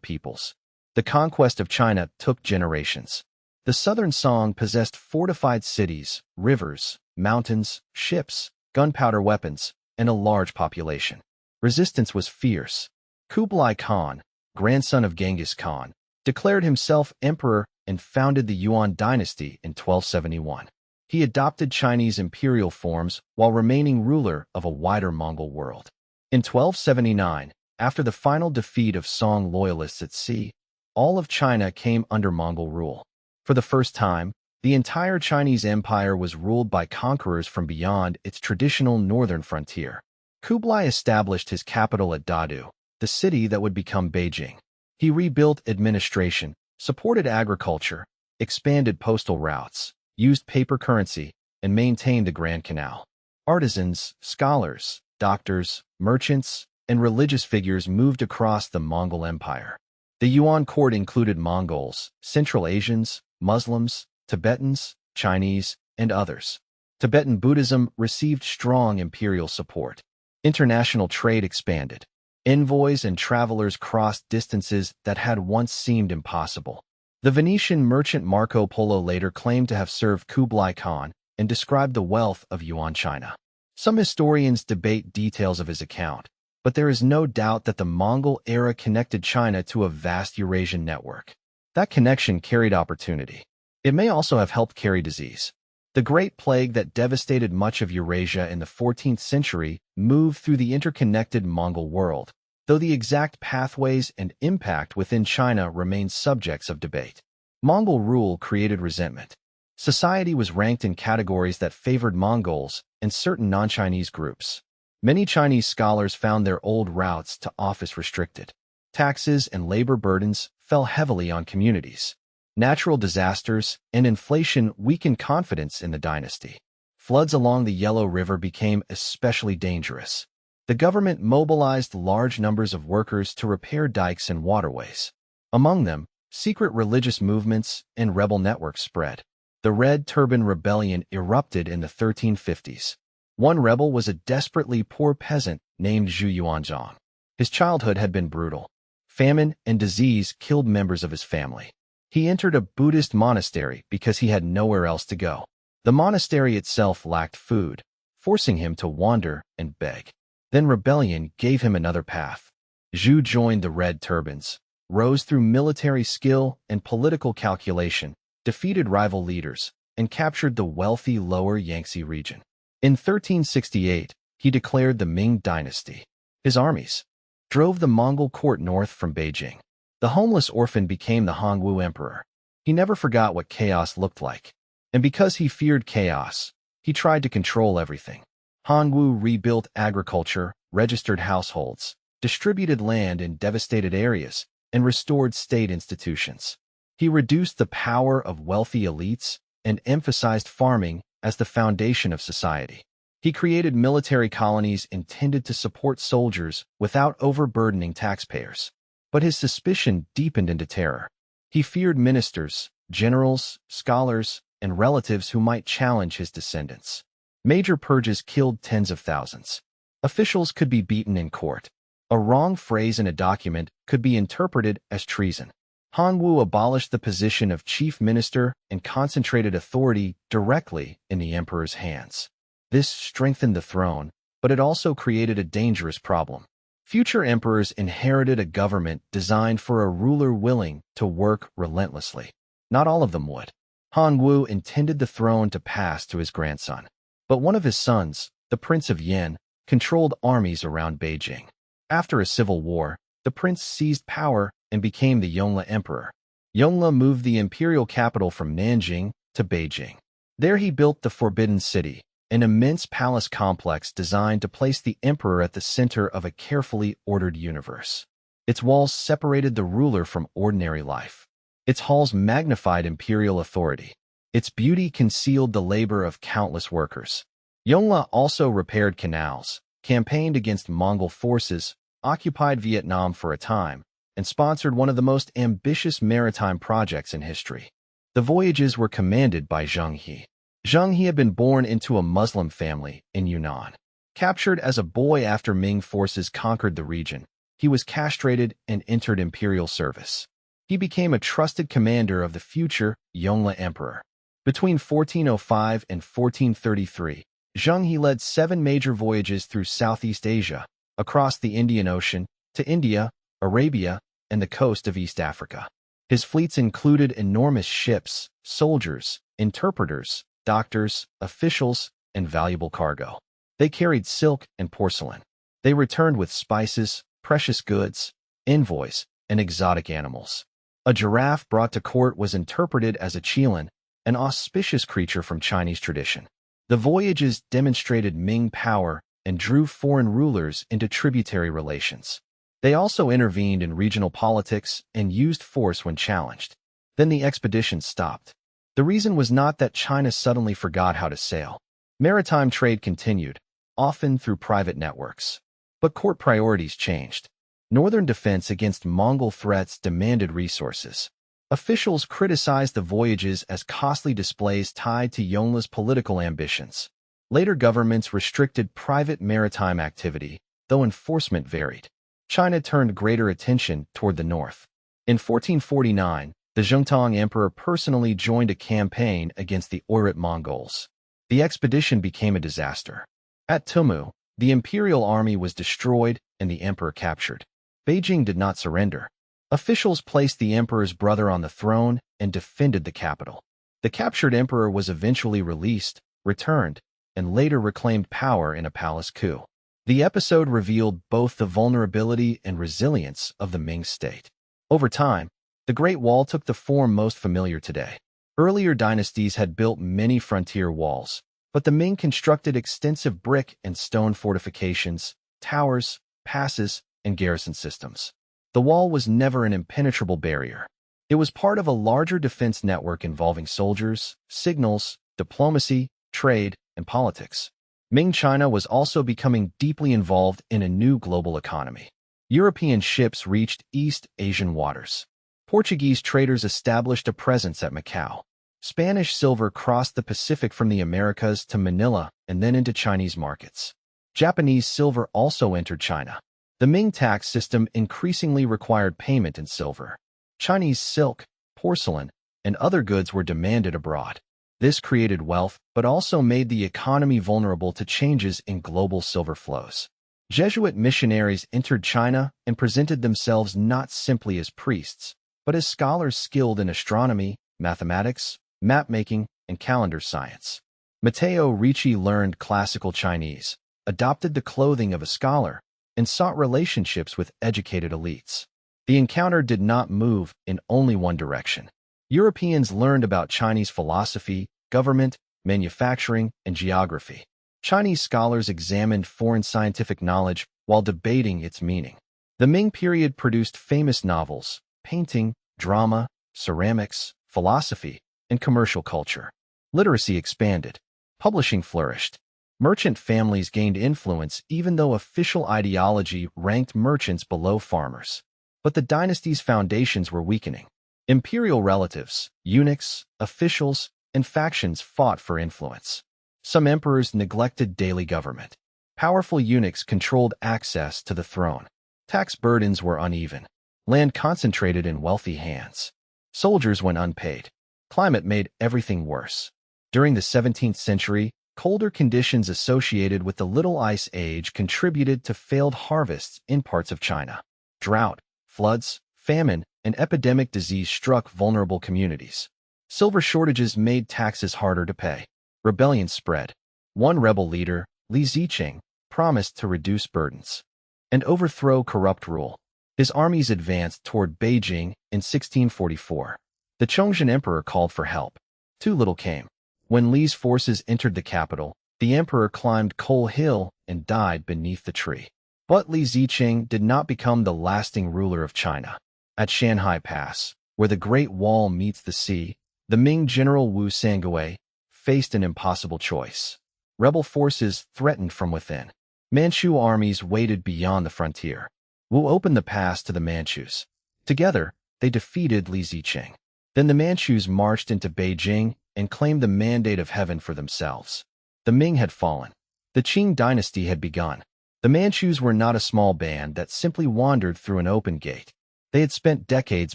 peoples. The conquest of China took generations. The Southern Song possessed fortified cities, rivers, mountains, ships, gunpowder weapons, and a large population. Resistance was fierce. Kublai Khan, grandson of Genghis Khan, declared himself emperor and founded the Yuan dynasty in 1271. He adopted Chinese imperial forms while remaining ruler of a wider Mongol world. In 1279, after the final defeat of Song loyalists at sea, all of China came under Mongol rule. For the first time, the entire Chinese empire was ruled by conquerors from beyond its traditional northern frontier. Kublai established his capital at Dadu, the city that would become Beijing. He rebuilt administration, supported agriculture, expanded postal routes, used paper currency, and maintained the Grand Canal. Artisans, scholars, doctors, merchants, and religious figures moved across the Mongol Empire. The Yuan court included Mongols, Central Asians, Muslims, Tibetans, Chinese, and others. Tibetan Buddhism received strong imperial support. International trade expanded. Envoys and travelers crossed distances that had once seemed impossible. The Venetian merchant Marco Polo later claimed to have served Kublai Khan and described the wealth of Yuan China. Some historians debate details of his account, but there is no doubt that the Mongol era connected China to a vast Eurasian network. That connection carried opportunity. It may also have helped carry disease. The Great Plague that devastated much of Eurasia in the 14th century moved through the interconnected Mongol world, though the exact pathways and impact within China remain subjects of debate. Mongol rule created resentment. Society was ranked in categories that favored Mongols and certain non-Chinese groups. Many Chinese scholars found their old routes to office restricted. Taxes and labor burdens fell heavily on communities. Natural disasters and inflation weakened confidence in the dynasty. Floods along the Yellow River became especially dangerous. The government mobilized large numbers of workers to repair dikes and waterways. Among them, secret religious movements and rebel networks spread. The Red Turban Rebellion erupted in the 1350s. One rebel was a desperately poor peasant named Zhu Yuanzhang. His childhood had been brutal. Famine and disease killed members of his family. He entered a Buddhist monastery because he had nowhere else to go. The monastery itself lacked food, forcing him to wander and beg. Then rebellion gave him another path. Zhu joined the Red Turbans, rose through military skill and political calculation, defeated rival leaders, and captured the wealthy Lower Yangtze region. In 1368, he declared the Ming Dynasty. His armies drove the Mongol court north from Beijing. The homeless orphan became the Hongwu emperor. He never forgot what chaos looked like. And because he feared chaos, he tried to control everything. Hongwu rebuilt agriculture, registered households, distributed land in devastated areas, and restored state institutions. He reduced the power of wealthy elites and emphasized farming as the foundation of society. He created military colonies intended to support soldiers without overburdening taxpayers. But his suspicion deepened into terror. He feared ministers, generals, scholars, and relatives who might challenge his descendants. Major purges killed tens of thousands. Officials could be beaten in court. A wrong phrase in a document could be interpreted as treason. Hongwu abolished the position of chief minister and concentrated authority directly in the emperor's hands. This strengthened the throne, but it also created a dangerous problem. Future emperors inherited a government designed for a ruler willing to work relentlessly. Not all of them would. Hongwu intended the throne to pass to his grandson. But one of his sons, the Prince of Yan, controlled armies around Beijing. After a civil war, the prince seized power and became the Yongle emperor. Yongle moved the imperial capital from Nanjing to Beijing. There he built the Forbidden City, an immense palace complex designed to place the emperor at the center of a carefully ordered universe. Its walls separated the ruler from ordinary life. Its halls magnified imperial authority. Its beauty concealed the labor of countless workers. Yongle also repaired canals, campaigned against Mongol forces, occupied Vietnam for a time, and sponsored one of the most ambitious maritime projects in history. The voyages were commanded by Zheng He. Zheng He had been born into a Muslim family in Yunnan. Captured as a boy after Ming forces conquered the region, he was castrated and entered imperial service. He became a trusted commander of the future Yongle emperor. Between 1405 and 1433, Zheng He led 7 major voyages through Southeast Asia, across the Indian Ocean, to India, Arabia, and the coast of East Africa. His fleets included enormous ships, soldiers, interpreters, doctors, officials, and valuable cargo. They carried silk and porcelain. They returned with spices, precious goods, envoys, and exotic animals. A giraffe brought to court was interpreted as a qilin, an auspicious creature from Chinese tradition. The voyages demonstrated Ming power and drew foreign rulers into tributary relations. They also intervened in regional politics and used force when challenged. Then the expedition stopped. The reason was not that China suddenly forgot how to sail. Maritime trade continued, often through private networks. But court priorities changed. Northern defense against Mongol threats demanded resources. Officials criticized the voyages as costly displays tied to Yongle's political ambitions. Later governments restricted private maritime activity, though enforcement varied. China turned greater attention toward the north. In 1449, the Zhengtang Emperor personally joined a campaign against the Oirat Mongols. The expedition became a disaster. At Tumu, the imperial army was destroyed and the emperor captured. Beijing did not surrender. Officials placed the emperor's brother on the throne and defended the capital. The captured emperor was eventually released, returned, and later reclaimed power in a palace coup. The episode revealed both the vulnerability and resilience of the Ming state. Over time, the Great Wall took the form most familiar today. Earlier dynasties had built many frontier walls, but the Ming constructed extensive brick and stone fortifications, towers, passes, and garrison systems. The wall was never an impenetrable barrier. It was part of a larger defense network involving soldiers, signals, diplomacy, trade, and politics. Ming China was also becoming deeply involved in a new global economy. European ships reached East Asian waters. Portuguese traders established a presence at Macau. Spanish silver crossed the Pacific from the Americas to Manila and then into Chinese markets. Japanese silver also entered China. The Ming tax system increasingly required payment in silver. Chinese silk, porcelain, and other goods were demanded abroad. This created wealth, but also made the economy vulnerable to changes in global silver flows. Jesuit missionaries entered China and presented themselves not simply as priests, but as scholars skilled in astronomy, mathematics, map-making, and calendar science. Matteo Ricci learned classical Chinese, adopted the clothing of a scholar, and sought relationships with educated elites. The encounter did not move in only one direction. Europeans learned about Chinese philosophy, government, manufacturing, and geography. Chinese scholars examined foreign scientific knowledge while debating its meaning. The Ming period produced famous novels, painting, drama, ceramics, philosophy, and commercial culture. Literacy expanded. Publishing flourished. Merchant families gained influence even though official ideology ranked merchants below farmers. But the dynasty's foundations were weakening. Imperial relatives, eunuchs, officials, and factions fought for influence. Some emperors neglected daily government. Powerful eunuchs controlled access to the throne. Tax burdens were uneven. Land concentrated in wealthy hands. Soldiers went unpaid. Climate made everything worse. During the 17th century, colder conditions associated with the Little Ice Age contributed to failed harvests in parts of China. Drought, floods, famine, and epidemic disease struck vulnerable communities. Silver shortages made taxes harder to pay. Rebellion spread. One rebel leader, Li Zicheng, promised to reduce burdens and overthrow corrupt rule. His armies advanced toward Beijing in 1644. The Chongzhen emperor called for help. Too little came. When Li's forces entered the capital, the emperor climbed Coal Hill and died beneath the tree. But Li Zicheng did not become the lasting ruler of China. At Shanhai Pass, where the Great Wall meets the sea, the Ming general Wu Sangui faced an impossible choice. Rebel forces threatened from within. Manchu armies waited beyond the frontier. Wu opened the pass to the Manchus. Together, they defeated Li Zicheng. Then the Manchus marched into Beijing and claimed the mandate of heaven for themselves. The Ming had fallen. The Qing Dynasty had begun. The Manchus were not a small band that simply wandered through an open gate. They had spent decades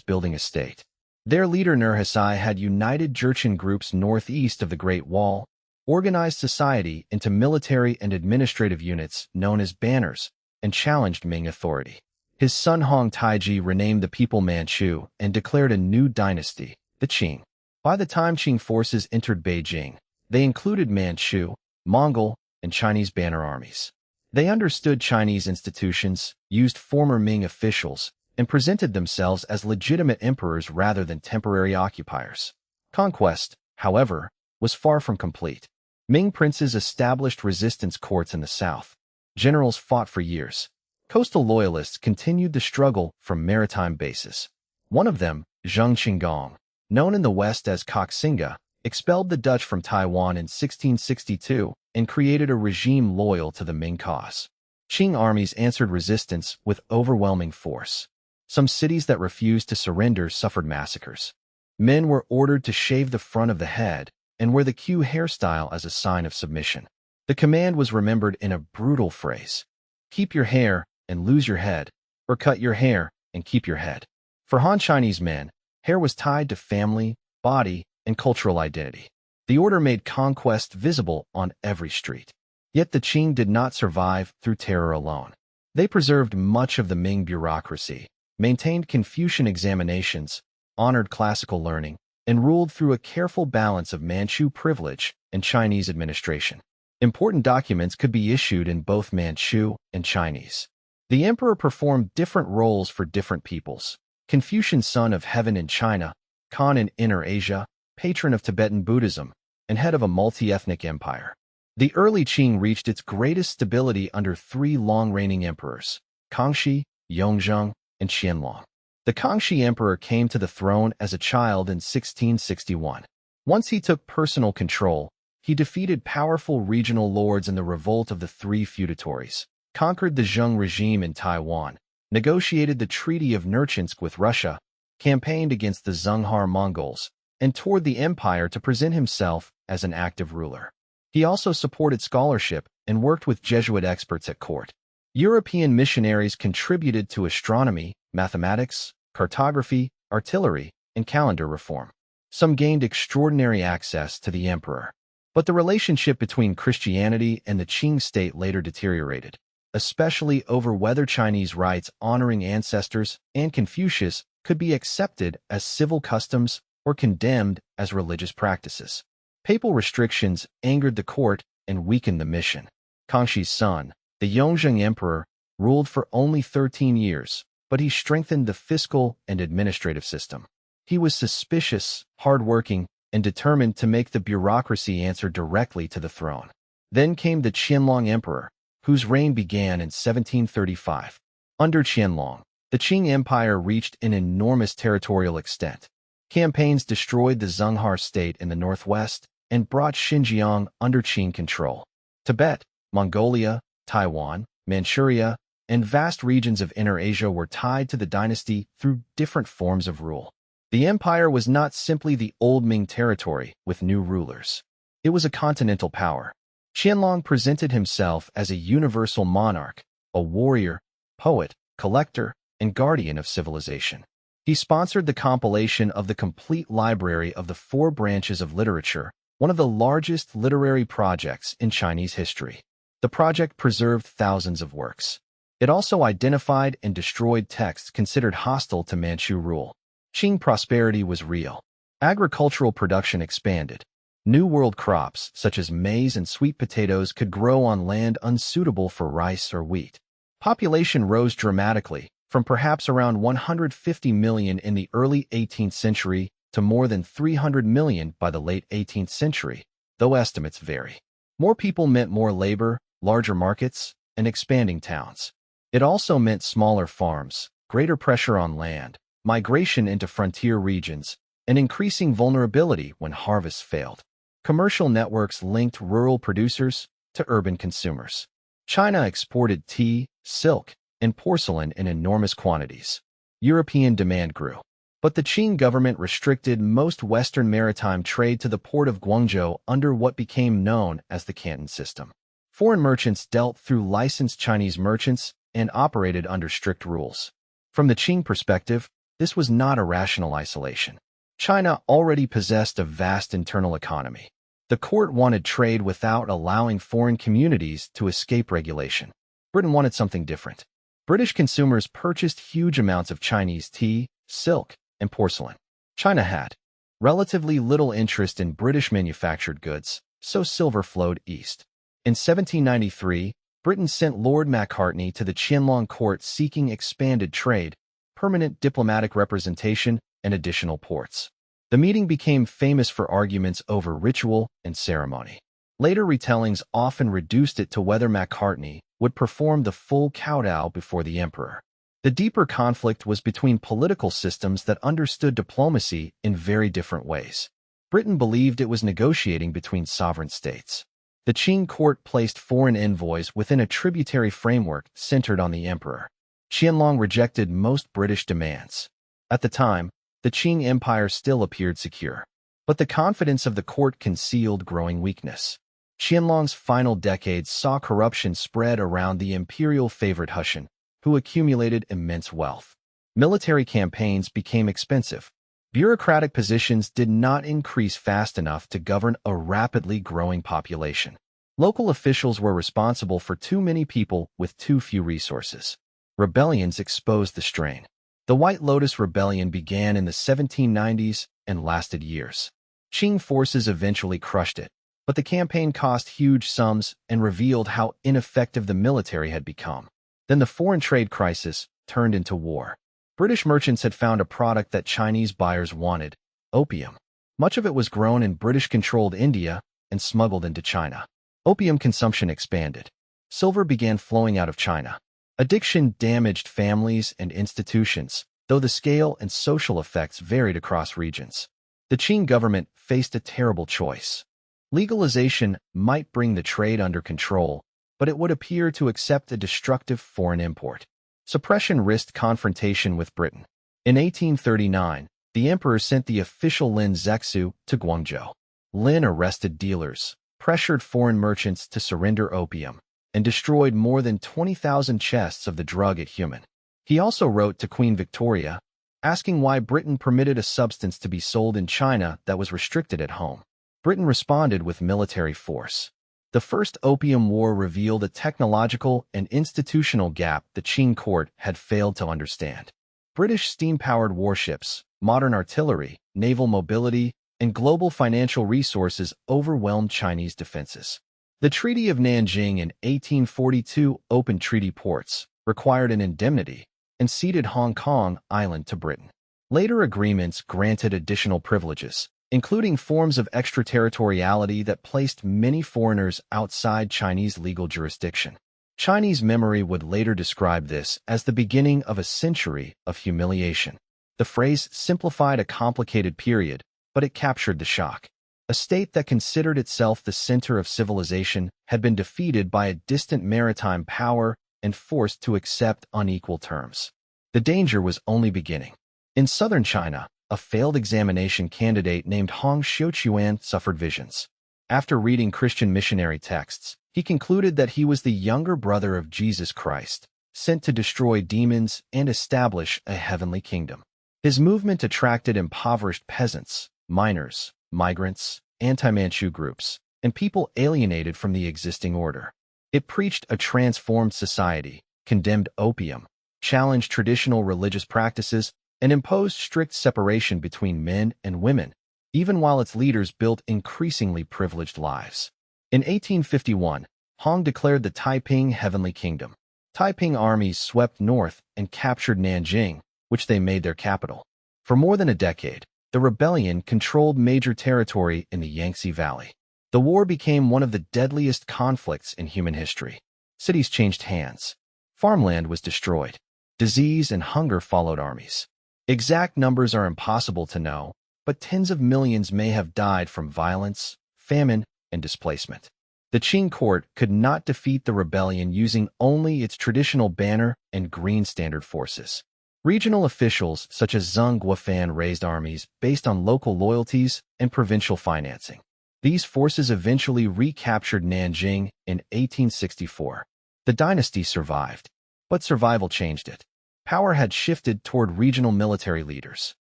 building a state. Their leader Nurhaci had united Jurchen groups northeast of the Great Wall, organized society into military and administrative units known as banners, and challenged Ming authority. His son Hong Taiji renamed the people Manchu and declared a new dynasty, the Qing. By the time Qing forces entered Beijing, they included Manchu, Mongol, and Chinese banner armies. They understood Chinese institutions, used former Ming officials, and presented themselves as legitimate emperors rather than temporary occupiers. Conquest, however, was far from complete. Ming princes established resistance courts in the south. Generals fought for years. Coastal loyalists continued the struggle from maritime bases. One of them, Zheng Qinggong, known in the West as Koxinga, expelled the Dutch from Taiwan in 1662 and created a regime loyal to the Ming cause. Qing armies answered resistance with overwhelming force. Some cities that refused to surrender suffered massacres. Men were ordered to shave the front of the head and wear the queue hairstyle as a sign of submission. The command was remembered in a brutal phrase: keep your hair and lose your head, or cut your hair and keep your head. For Han Chinese men, hair was tied to family, body, and cultural identity. The order made conquest visible on every street. Yet the Qing did not survive through terror alone. They preserved much of the Ming bureaucracy, maintained Confucian examinations, honored classical learning, and ruled through a careful balance of Manchu privilege and Chinese administration. Important documents could be issued in both Manchu and Chinese. The emperor performed different roles for different peoples. Confucian son of heaven in China, Khan in Inner Asia, patron of Tibetan Buddhism, and head of a multi-ethnic empire. The early Qing reached its greatest stability under three long-reigning emperors, Kangxi, Yongzheng, and Qianlong. The Kangxi emperor came to the throne as a child in 1661. Once he took personal control, he defeated powerful regional lords in the revolt of the three feudatories, conquered the Zheng regime in Taiwan, negotiated the Treaty of Nerchinsk with Russia, campaigned against the Zhonghar Mongols, and toured the empire to present himself as an active ruler. He also supported scholarship and worked with Jesuit experts at court. European missionaries contributed to astronomy, mathematics, cartography, artillery, and calendar reform. Some gained extraordinary access to the emperor. But the relationship between Christianity and the Qing state later deteriorated, especially over whether Chinese rites honoring ancestors and Confucius could be accepted as civil customs or condemned as religious practices. Papal restrictions angered the court and weakened the mission. Kangxi's son, the Yongzheng emperor, ruled for only 13 years, but he strengthened the fiscal and administrative system. He was suspicious, hardworking, and determined to make the bureaucracy answer directly to the throne. Then came the Qianlong emperor, whose reign began in 1735. Under Qianlong, the Qing Empire reached an enormous territorial extent. Campaigns destroyed the Zhonghar state in the northwest and brought Xinjiang under Qing control. Tibet, Mongolia, Taiwan, Manchuria, and vast regions of Inner Asia were tied to the dynasty through different forms of rule. The empire was not simply the old Ming territory with new rulers. It was a continental power. Qianlong presented himself as a universal monarch, a warrior, poet, collector, and guardian of civilization. He sponsored the compilation of the complete library of the four branches of literature, one of the largest literary projects in Chinese history. The project preserved thousands of works. It also identified and destroyed texts considered hostile to Manchu rule. Qing prosperity was real. Agricultural production expanded. New World crops, such as maize and sweet potatoes, could grow on land unsuitable for rice or wheat. Population rose dramatically, from perhaps around 150 million in the early 18th century to more than 300 million by the late 18th century, though estimates vary. More people meant more labor, larger markets, and expanding towns. It also meant smaller farms, greater pressure on land, migration into frontier regions, and increasing vulnerability when harvests failed. Commercial networks linked rural producers to urban consumers. China exported tea, silk, and porcelain in enormous quantities. European demand grew. But the Qing government restricted most Western maritime trade to the port of Guangzhou under what became known as the Canton system. Foreign merchants dealt through licensed Chinese merchants and operated under strict rules. From the Qing perspective, this was not a rational isolation. China already possessed a vast internal economy. The court wanted trade without allowing foreign communities to escape regulation. Britain wanted something different. British consumers purchased huge amounts of Chinese tea, silk, and porcelain. China had relatively little interest in British manufactured goods, so silver flowed east. In 1793, Britain sent Lord Macartney to the Qianlong court seeking expanded trade, permanent diplomatic representation, and additional ports. The meeting became famous for arguments over ritual and ceremony. Later retellings often reduced it to whether Macartney would perform the full kowtow before the emperor. The deeper conflict was between political systems that understood diplomacy in very different ways. Britain believed it was negotiating between sovereign states. The Qing court placed foreign envoys within a tributary framework centered on the emperor. Qianlong rejected most British demands. At the time, the Qing Empire still appeared secure. But the confidence of the court concealed growing weakness. Qianlong's final decades saw corruption spread around the imperial favorite Hushan, who accumulated immense wealth. Military campaigns became expensive. Bureaucratic positions did not increase fast enough to govern a rapidly growing population. Local officials were responsible for too many people with too few resources. Rebellions exposed the strain. The White Lotus Rebellion began in the 1790s and lasted years. Qing forces eventually crushed it, but the campaign cost huge sums and revealed how ineffective the military had become. Then the foreign trade crisis turned into war. British merchants had found a product that Chinese buyers wanted: opium. Much of it was grown in British-controlled India and smuggled into China. Opium consumption expanded. Silver began flowing out of China. Addiction damaged families and institutions, though the scale and social effects varied across regions. The Qing government faced a terrible choice. Legalization might bring the trade under control, but it would appear to accept a destructive foreign import. Suppression risked confrontation with Britain. In 1839, the emperor sent the official Lin Zexu to Guangzhou. Lin arrested dealers, pressured foreign merchants to surrender opium, and destroyed more than 20,000 chests of the drug at Human. He also wrote to Queen Victoria, asking why Britain permitted a substance to be sold in China that was restricted at home. Britain responded with military force. The First Opium War revealed a technological and institutional gap the Qing court had failed to understand. British steam-powered warships, modern artillery, naval mobility, and global financial resources overwhelmed Chinese defenses. The Treaty of Nanjing in 1842 opened treaty ports, required an indemnity, and ceded Hong Kong Island to Britain. Later agreements granted additional privileges, including forms of extraterritoriality that placed many foreigners outside Chinese legal jurisdiction. Chinese memory would later describe this as the beginning of a century of humiliation. The phrase simplified a complicated period, but it captured the shock. A state that considered itself the center of civilization had been defeated by a distant maritime power and forced to accept unequal terms. The danger was only beginning. In southern China, a failed examination candidate named Han Dynasty suffered visions. After reading Christian missionary texts, he concluded that he was the younger brother of Jesus Christ, sent to destroy demons and establish a heavenly kingdom. His movement attracted impoverished peasants, miners, migrants, anti-Manchu groups, and people alienated from the existing order. It preached a transformed society, condemned opium, challenged traditional religious practices, and imposed strict separation between men and women, even while its leaders built increasingly privileged lives. In 1851, Han declared the Taiping Heavenly Kingdom. Taiping armies swept north and captured Nanjing, which they made their capital. For more than a decade, the rebellion controlled major territory in the Yangtze Valley. The war became one of the deadliest conflicts in human history. Cities changed hands. Farmland was destroyed. Disease and hunger followed armies. Exact numbers are impossible to know, but tens of millions may have died from violence, famine, and displacement. The Qing court could not defeat the rebellion using only its traditional banner and green standard forces. Regional officials such as Zheng Guofan raised armies based on local loyalties and provincial financing. These forces eventually recaptured Nanjing in 1864. The dynasty survived, but survival changed it. Power had shifted toward regional military leaders.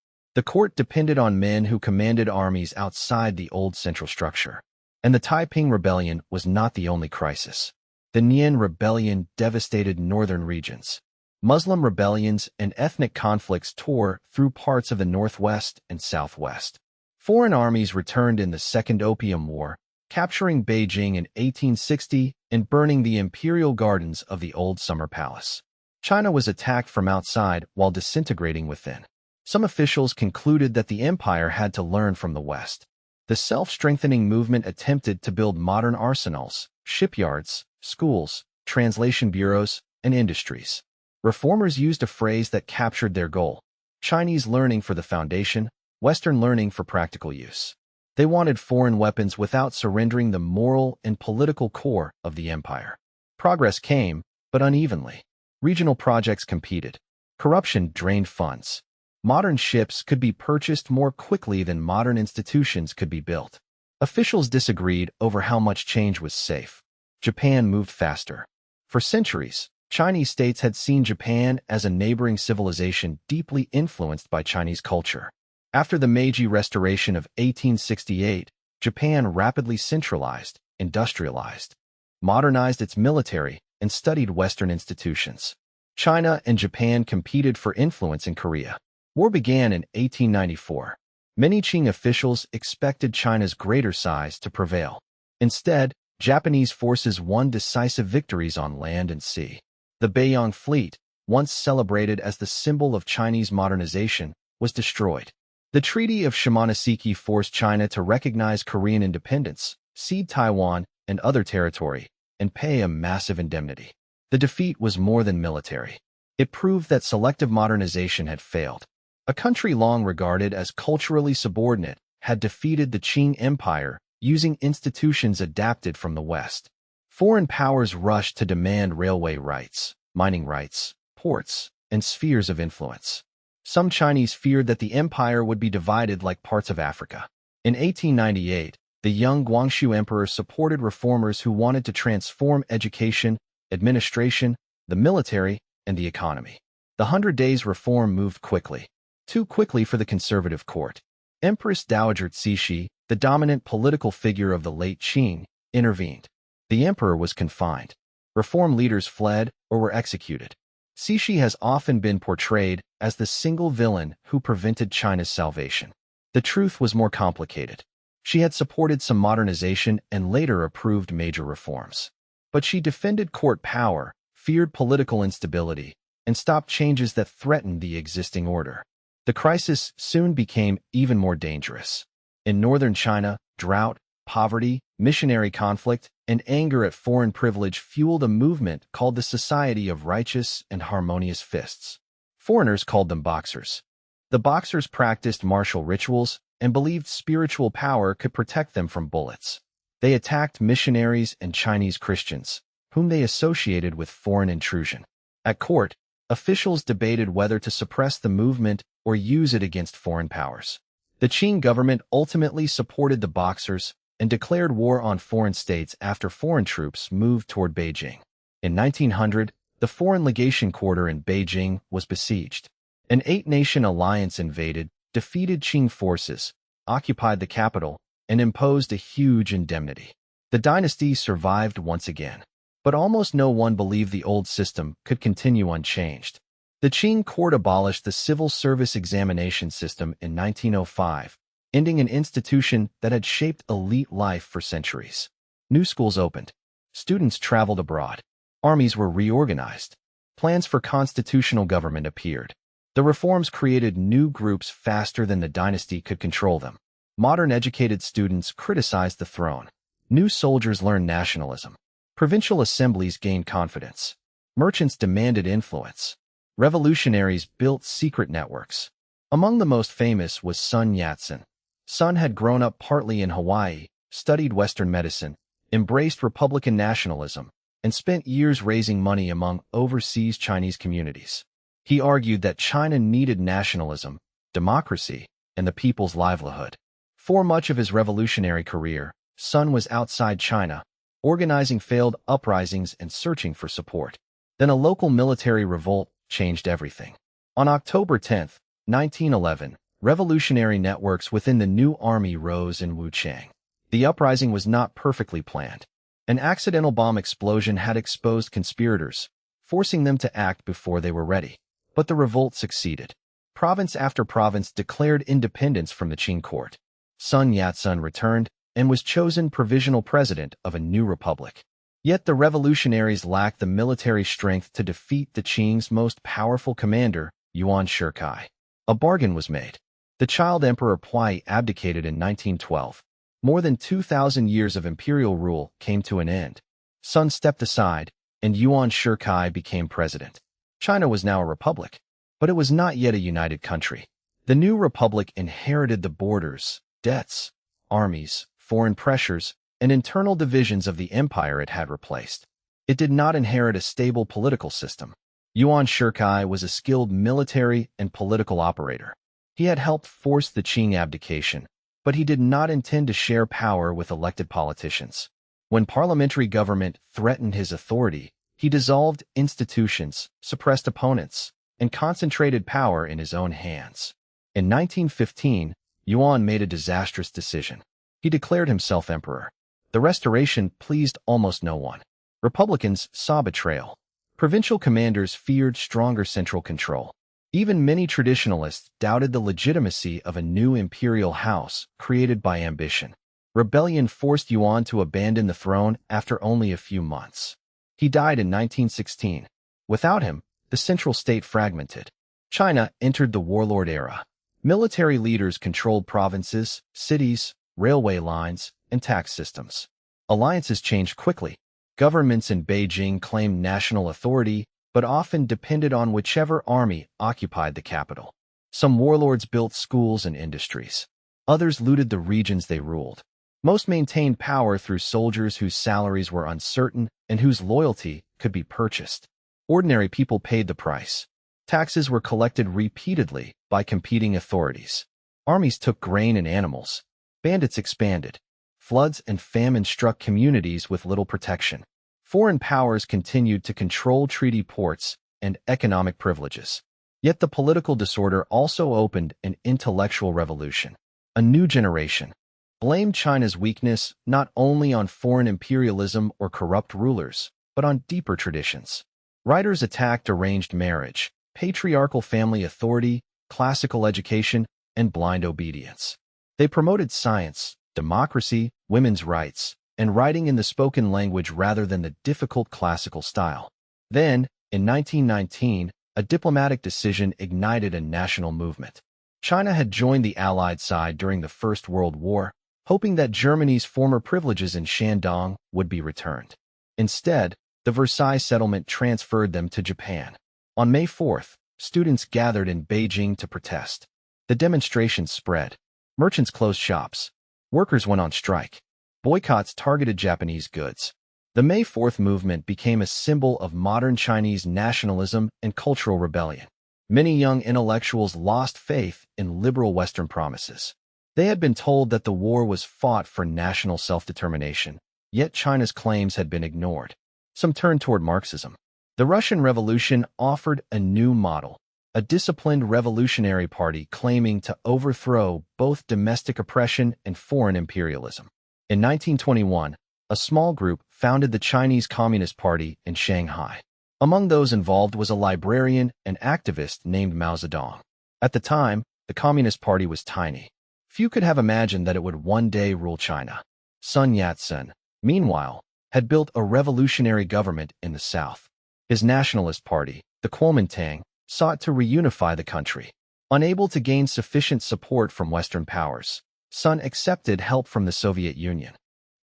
The court depended on men who commanded armies outside the old central structure. And the Taiping Rebellion was not the only crisis. The Nian Rebellion devastated northern regions. Muslim rebellions and ethnic conflicts tore through parts of the northwest and southwest. Foreign armies returned in the Second Opium War, capturing Beijing in 1860 and burning the imperial gardens of the old summer palace. China was attacked from outside while disintegrating within. Some officials concluded that the empire had to learn from the West. The self-strengthening movement attempted to build modern arsenals, shipyards, schools, translation bureaus, and industries. Reformers used a phrase that captured their goal: Chinese learning for the foundation, Western learning for practical use. They wanted foreign weapons without surrendering the moral and political core of the empire. Progress came, but unevenly. Regional projects competed. Corruption drained funds. Modern ships could be purchased more quickly than modern institutions could be built. Officials disagreed over how much change was safe. Japan moved faster. For centuries, Chinese states had seen Japan as a neighboring civilization deeply influenced by Chinese culture. After the Meiji Restoration of 1868, Japan rapidly centralized, industrialized, modernized its military, and studied Western institutions. China and Japan competed for influence in Korea. War began in 1894. Many Qing officials expected China's greater size to prevail. Instead, Japanese forces won decisive victories on land and sea. The Beiyang fleet, once celebrated as the symbol of Chinese modernization, was destroyed. The Treaty of Shimonoseki forced China to recognize Korean independence, cede Taiwan and other territory, and pay a massive indemnity. The defeat was more than military. It proved that selective modernization had failed. A country long regarded as culturally subordinate had defeated the Qing Empire using institutions adapted from the West. Foreign powers rushed to demand railway rights, mining rights, ports, and spheres of influence. Some Chinese feared that the empire would be divided like parts of Africa. In 1898, the young Guangxu emperor supported reformers who wanted to transform education, administration, the military, and the economy. The 100 Days reform moved quickly. Too quickly for the conservative court. Empress Dowager Cixi, the dominant political figure of the late Qing, intervened. The emperor was confined. Reform leaders fled or were executed. Cixi has often been portrayed as the single villain who prevented China's salvation. The truth was more complicated. She had supported some modernization and later approved major reforms. But she defended court power, feared political instability, and stopped changes that threatened the existing order. The crisis soon became even more dangerous. In northern China, drought, poverty, missionary conflict, and anger at foreign privilege fueled a movement called the Society of Righteous and Harmonious Fists. Foreigners called them boxers. The boxers practiced martial rituals and believed spiritual power could protect them from bullets. They attacked missionaries and Chinese Christians, whom they associated with foreign intrusion. At court, officials debated whether to suppress the movement or use it against foreign powers. The Qing government ultimately supported the boxers and declared war on foreign states after foreign troops moved toward Beijing. In 1900, the Foreign Legation Quarter in Beijing was besieged. An 8-nation alliance invaded, defeated Qing forces, occupied the capital, and imposed a huge indemnity. The dynasty survived once again. But almost no one believed the old system could continue unchanged. The Qing court abolished the civil service examination system in 1905, ending an institution that had shaped elite life for centuries. New schools opened. Students traveled abroad. Armies were reorganized. Plans for constitutional government appeared. The reforms created new groups faster than the dynasty could control them. Modern educated students criticized the throne. New soldiers learned nationalism. Provincial assemblies gained confidence. Merchants demanded influence. Revolutionaries built secret networks. Among the most famous was Sun Yat-sen. Sun had grown up partly in Hawaii, studied Western medicine, embraced Republican nationalism, and spent years raising money among overseas Chinese communities. He argued that China needed nationalism, democracy, and the people's livelihood. For much of his revolutionary career, Sun was outside China, organizing failed uprisings and searching for support. Then a local military revolt changed everything. On October 10, 1911, revolutionary networks within the new army rose in Wuchang. The uprising was not perfectly planned. An accidental bomb explosion had exposed conspirators, forcing them to act before they were ready. But the revolt succeeded. Province after province declared independence from the Qing court. Sun Yat-sen returned and was chosen provisional president of a new republic. Yet the revolutionaries lacked the military strength to defeat the Qing's most powerful commander, Yuan Shikai. A bargain was made. The child Emperor Puyi abdicated in 1912. More than 2,000 years of imperial rule came to an end. Sun stepped aside, and Yuan Shikai became president. China was now a republic, but it was not yet a united country. The new republic inherited the borders, debts, armies, foreign pressures, and internal divisions of the empire it had replaced. It did not inherit a stable political system. Yuan Shikai was a skilled military and political operator. He had helped force the Qing abdication, but he did not intend to share power with elected politicians. When parliamentary government threatened his authority, he dissolved institutions, suppressed opponents, and concentrated power in his own hands. In 1915, Yuan made a disastrous decision. He declared himself emperor. The restoration pleased almost no one. Republicans saw betrayal. Provincial commanders feared stronger central control. Even many traditionalists doubted the legitimacy of a new imperial house created by ambition. Rebellion forced Yuan to abandon the throne after only a few months. He died in 1916. Without him, the central state fragmented. China entered the warlord era. Military leaders controlled provinces, cities, railway lines, and tax systems. Alliances changed quickly. Governments in Beijing claimed national authority, but often depended on whichever army occupied the capital. Some warlords built schools and industries. Others looted the regions they ruled. Most maintained power through soldiers whose salaries were uncertain and whose loyalty could be purchased. Ordinary people paid the price. Taxes were collected repeatedly by competing authorities. Armies took grain and animals. Bandits expanded. Floods and famine struck communities with little protection. Foreign powers continued to control treaty ports and economic privileges. Yet the political disorder also opened an intellectual revolution. A new generation blamed China's weakness not only on foreign imperialism or corrupt rulers, but on deeper traditions. Writers attacked arranged marriage, patriarchal family authority, classical education, and blind obedience. They promoted science, democracy, women's rights, and writing in the spoken language rather than the difficult classical style. Then, in 1919, a diplomatic decision ignited a national movement. China had joined the Allied side during the First World War, hoping that Germany's former privileges in Shandong would be returned. Instead, the Versailles settlement transferred them to Japan. On May 4th, students gathered in Beijing to protest. The demonstrations spread. Merchants closed shops. Workers went on strike. Boycotts targeted Japanese goods. The May 4th movement became a symbol of modern Chinese nationalism and cultural rebellion. Many young intellectuals lost faith in liberal Western promises. They had been told that the war was fought for national self-determination, yet China's claims had been ignored. Some turned toward Marxism. The Russian Revolution offered a new model, a disciplined revolutionary party claiming to overthrow both domestic oppression and foreign imperialism. In 1921, a small group founded the Chinese Communist Party in Shanghai. Among those involved was a librarian and activist named Mao Zedong. At the time, the Communist Party was tiny. Few could have imagined that it would one day rule China. Sun Yat-sen, meanwhile, had built a revolutionary government in the south. His nationalist party, the Kuomintang, sought to reunify the country. Unable to gain sufficient support from Western powers, Sun accepted help from the Soviet Union.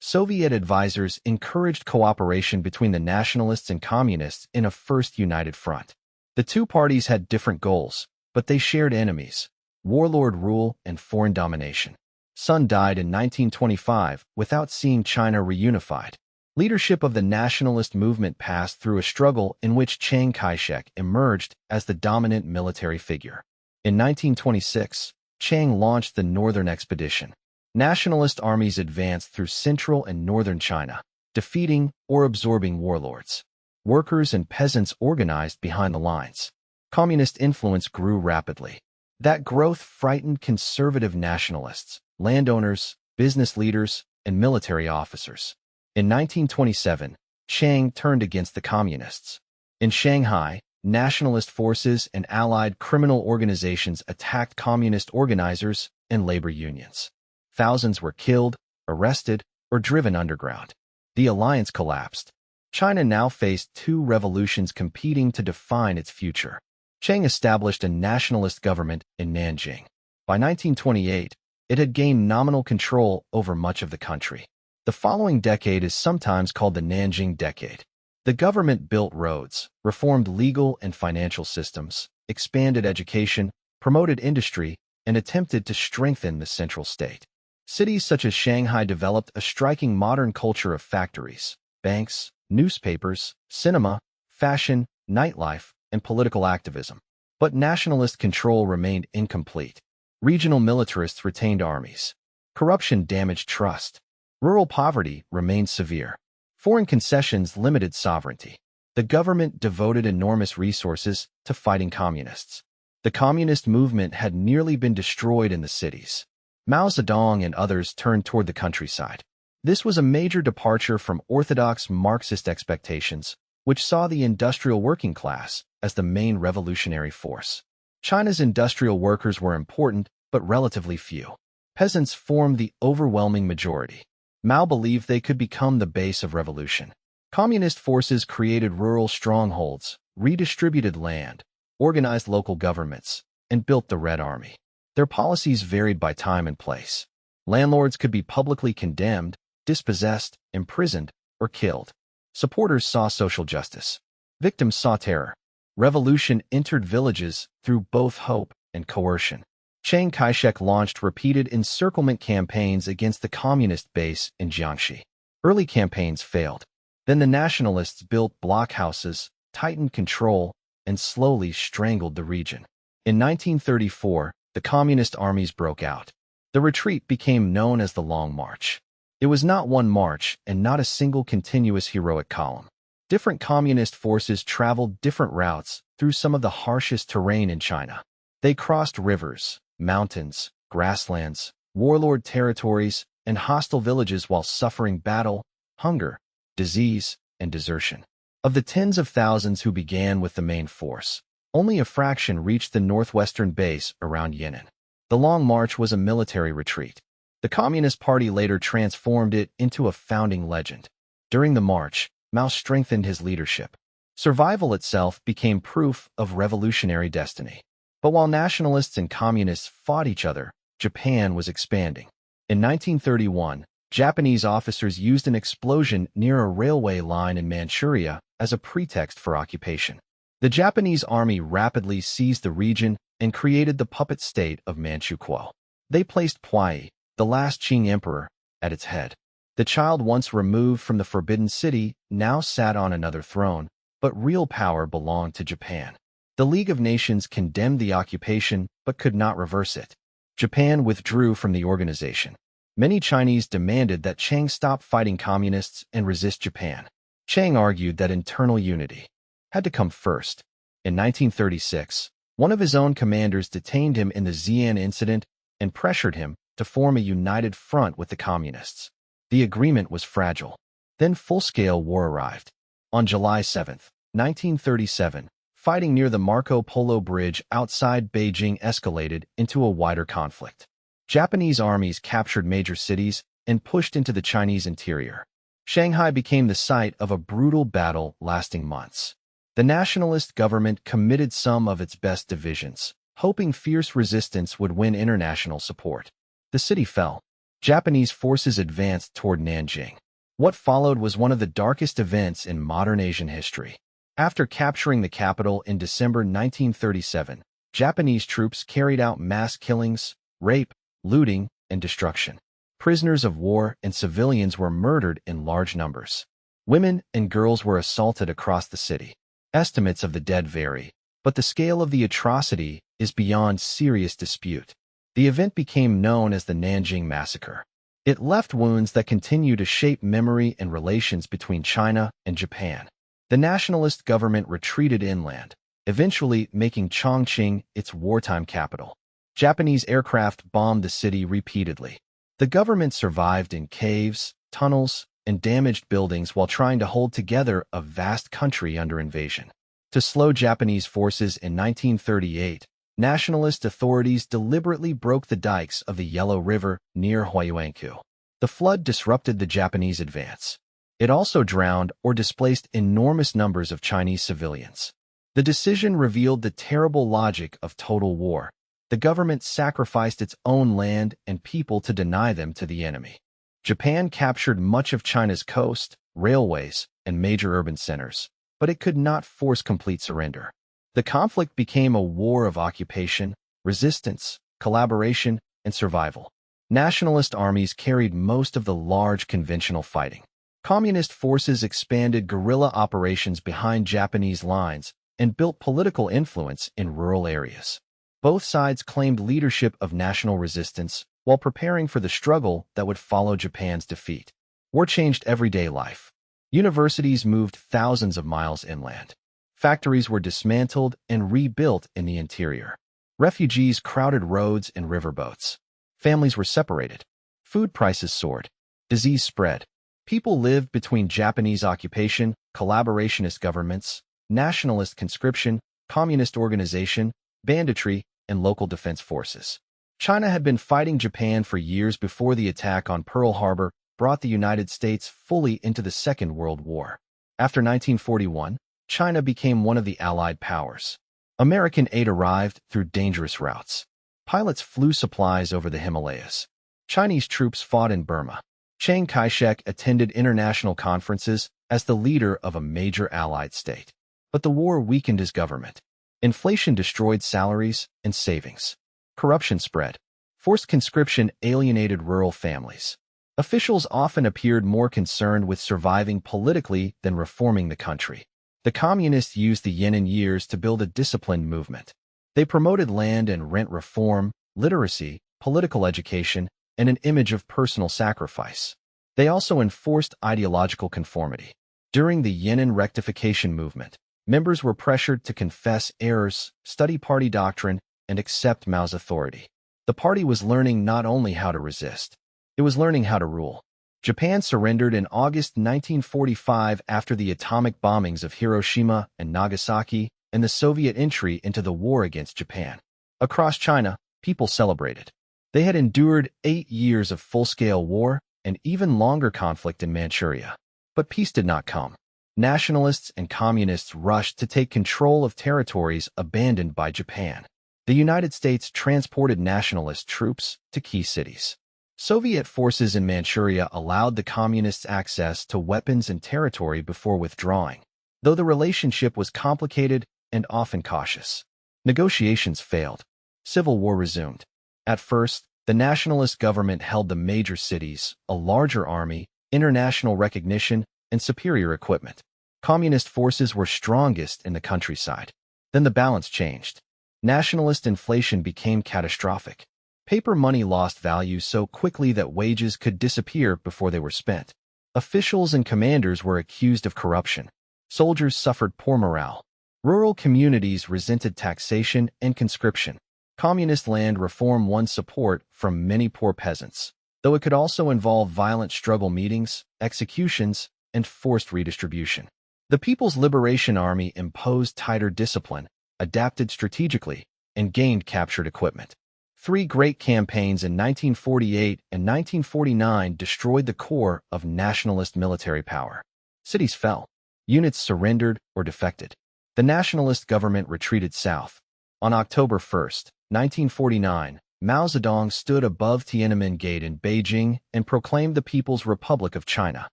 Soviet advisors encouraged cooperation between the nationalists and communists in a first united front. The two parties had different goals, but they shared enemies: warlord rule and foreign domination. Sun died in 1925 without seeing China reunified. Leadership of the nationalist movement passed through a struggle in which Chiang Kai-shek emerged as the dominant military figure. In 1926, Chiang launched the Northern Expedition. Nationalist armies advanced through central and northern China, defeating or absorbing warlords. Workers and peasants organized behind the lines. Communist influence grew rapidly. That growth frightened conservative nationalists, landowners, business leaders, and military officers. In 1927, Chiang turned against the communists. In Shanghai, nationalist forces and allied criminal organizations attacked communist organizers and labor unions. Thousands were killed, arrested, or driven underground. The alliance collapsed. China now faced two revolutions competing to define its future. Chiang established a nationalist government in Nanjing. By 1928, it had gained nominal control over much of the country. The following decade is sometimes called the Nanjing Decade. The government built roads, reformed legal and financial systems, expanded education, promoted industry, and attempted to strengthen the central state. Cities such as Shanghai developed a striking modern culture of factories, banks, newspapers, cinema, fashion, nightlife, and political activism. But nationalist control remained incomplete. Regional militarists retained armies. Corruption damaged trust. Rural poverty remained severe. Foreign concessions limited sovereignty. The government devoted enormous resources to fighting communists. The communist movement had nearly been destroyed in the cities. Mao Zedong and others turned toward the countryside. This was a major departure from orthodox Marxist expectations, which saw the industrial working class as the main revolutionary force. China's industrial workers were important, but relatively few. Peasants formed the overwhelming majority. Mao believed they could become the base of revolution. Communist forces created rural strongholds, redistributed land, organized local governments, and built the Red Army. Their policies varied by time and place. Landlords could be publicly condemned, dispossessed, imprisoned, or killed. Supporters saw social justice. Victims saw terror. Revolution entered villages through both hope and coercion. Chiang Kai-shek launched repeated encirclement campaigns against the communist base in Jiangxi. Early campaigns failed. Then the nationalists built blockhouses, tightened control, and slowly strangled the region. In 1934, the communist armies broke out. The retreat became known as the Long March. It was not one march and not a single continuous heroic column. Different communist forces traveled different routes through some of the harshest terrain in China. They crossed rivers, mountains, grasslands, warlord territories, and hostile villages while suffering battle, hunger, disease, and desertion. Of the tens of thousands who began with the main force, only a fraction reached the northwestern base around Yan'an. The Long March was a military retreat. The Communist Party later transformed it into a founding legend. During the march, Mao strengthened his leadership. Survival itself became proof of revolutionary destiny. But while nationalists and communists fought each other, Japan was expanding. In 1931, Japanese officers used an explosion near a railway line in Manchuria as a pretext for occupation. The Japanese army rapidly seized the region and created the puppet state of Manchukuo. They placed Puyi, the last Qing emperor, at its head. The child once removed from the Forbidden City now sat on another throne, but real power belonged to Japan. The League of Nations condemned the occupation but could not reverse it. Japan withdrew from the organization. Many Chinese demanded that Chiang stop fighting communists and resist Japan. Chiang argued that internal unity had to come first. In 1936, one of his own commanders detained him in the Xi'an incident and pressured him to form a united front with the communists. The agreement was fragile. Then full-scale war arrived. On July 7, 1937, fighting near the Marco Polo Bridge outside Beijing escalated into a wider conflict. Japanese armies captured major cities and pushed into the Chinese interior. Shanghai became the site of a brutal battle lasting months. The nationalist government committed some of its best divisions, hoping fierce resistance would win international support. The city fell. Japanese forces advanced toward Nanjing. What followed was one of the darkest events in modern Asian history. After capturing the capital in December 1937, Japanese troops carried out mass killings, rape, looting, and destruction. Prisoners of war and civilians were murdered in large numbers. Women and girls were assaulted across the city. Estimates of the dead vary, but the scale of the atrocity is beyond serious dispute. The event became known as the Nanjing Massacre. It left wounds that continue to shape memory and relations between China and Japan. The nationalist government retreated inland, eventually making Chongqing its wartime capital. Japanese aircraft bombed the city repeatedly. The government survived in caves, tunnels, and damaged buildings while trying to hold together a vast country under invasion. To slow Japanese forces in 1938, nationalist authorities deliberately broke the dikes of the Yellow River near Huayuankou. The flood disrupted the Japanese advance. It also drowned or displaced enormous numbers of Chinese civilians. The decision revealed the terrible logic of total war. The government sacrificed its own land and people to deny them to the enemy. Japan captured much of China's coast, railways, and major urban centers, but it could not force complete surrender. The conflict became a war of occupation, resistance, collaboration, and survival. Nationalist armies carried most of the large conventional fighting. Communist forces expanded guerrilla operations behind Japanese lines and built political influence in rural areas. Both sides claimed leadership of national resistance while preparing for the struggle that would follow Japan's defeat. War changed everyday life. Universities moved thousands of miles inland. Factories were dismantled and rebuilt in the interior. Refugees crowded roads and riverboats. Families were separated. Food prices soared. Disease spread. People lived between Japanese occupation, collaborationist governments, nationalist conscription, communist organization, banditry, and local defense forces. China had been fighting Japan for years before the attack on Pearl Harbor brought the United States fully into the Second World War. After 1941, China became one of the Allied powers. American aid arrived through dangerous routes. Pilots flew supplies over the Himalayas. Chinese troops fought in Burma. Chiang Kai-shek attended international conferences as the leader of a major Allied state. But the war weakened his government. Inflation destroyed salaries and savings. Corruption spread. Forced conscription alienated rural families. Officials often appeared more concerned with surviving politically than reforming the country. The communists used the yen and years to build a disciplined movement. They promoted land and rent reform, literacy, political education, and an image of personal sacrifice. They also enforced ideological conformity. During the Yan'an rectification movement, members were pressured to confess errors, study party doctrine, and accept Mao's authority. The party was learning not only how to resist, it was learning how to rule. Japan surrendered in August 1945 after the atomic bombings of Hiroshima and Nagasaki and the Soviet entry into the war against Japan. Across China, people celebrated. They had endured 8 years of full-scale war and even longer conflict in Manchuria. But peace did not come. Nationalists and communists rushed to take control of territories abandoned by Japan. The United States transported nationalist troops to key cities. Soviet forces in Manchuria allowed the communists access to weapons and territory before withdrawing, though the relationship was complicated and often cautious. Negotiations failed. Civil war resumed. At first, the nationalist government held the major cities, a larger army, international recognition, and superior equipment. Communist forces were strongest in the countryside. Then the balance changed. Nationalist inflation became catastrophic. Paper money lost value so quickly that wages could disappear before they were spent. Officials and commanders were accused of corruption. Soldiers suffered poor morale. Rural communities resented taxation and conscription. Communist land reform won support from many poor peasants, though it could also involve violent struggle meetings, executions, and forced redistribution. The People's Liberation Army imposed tighter discipline, adapted strategically, and gained captured equipment. 3 great campaigns in 1948 and 1949 destroyed the core of nationalist military power. Cities fell. Units surrendered or defected. The nationalist government retreated south. On October 1, 1949, Mao Zedong stood above Tiananmen Gate in Beijing and proclaimed the People's Republic of China.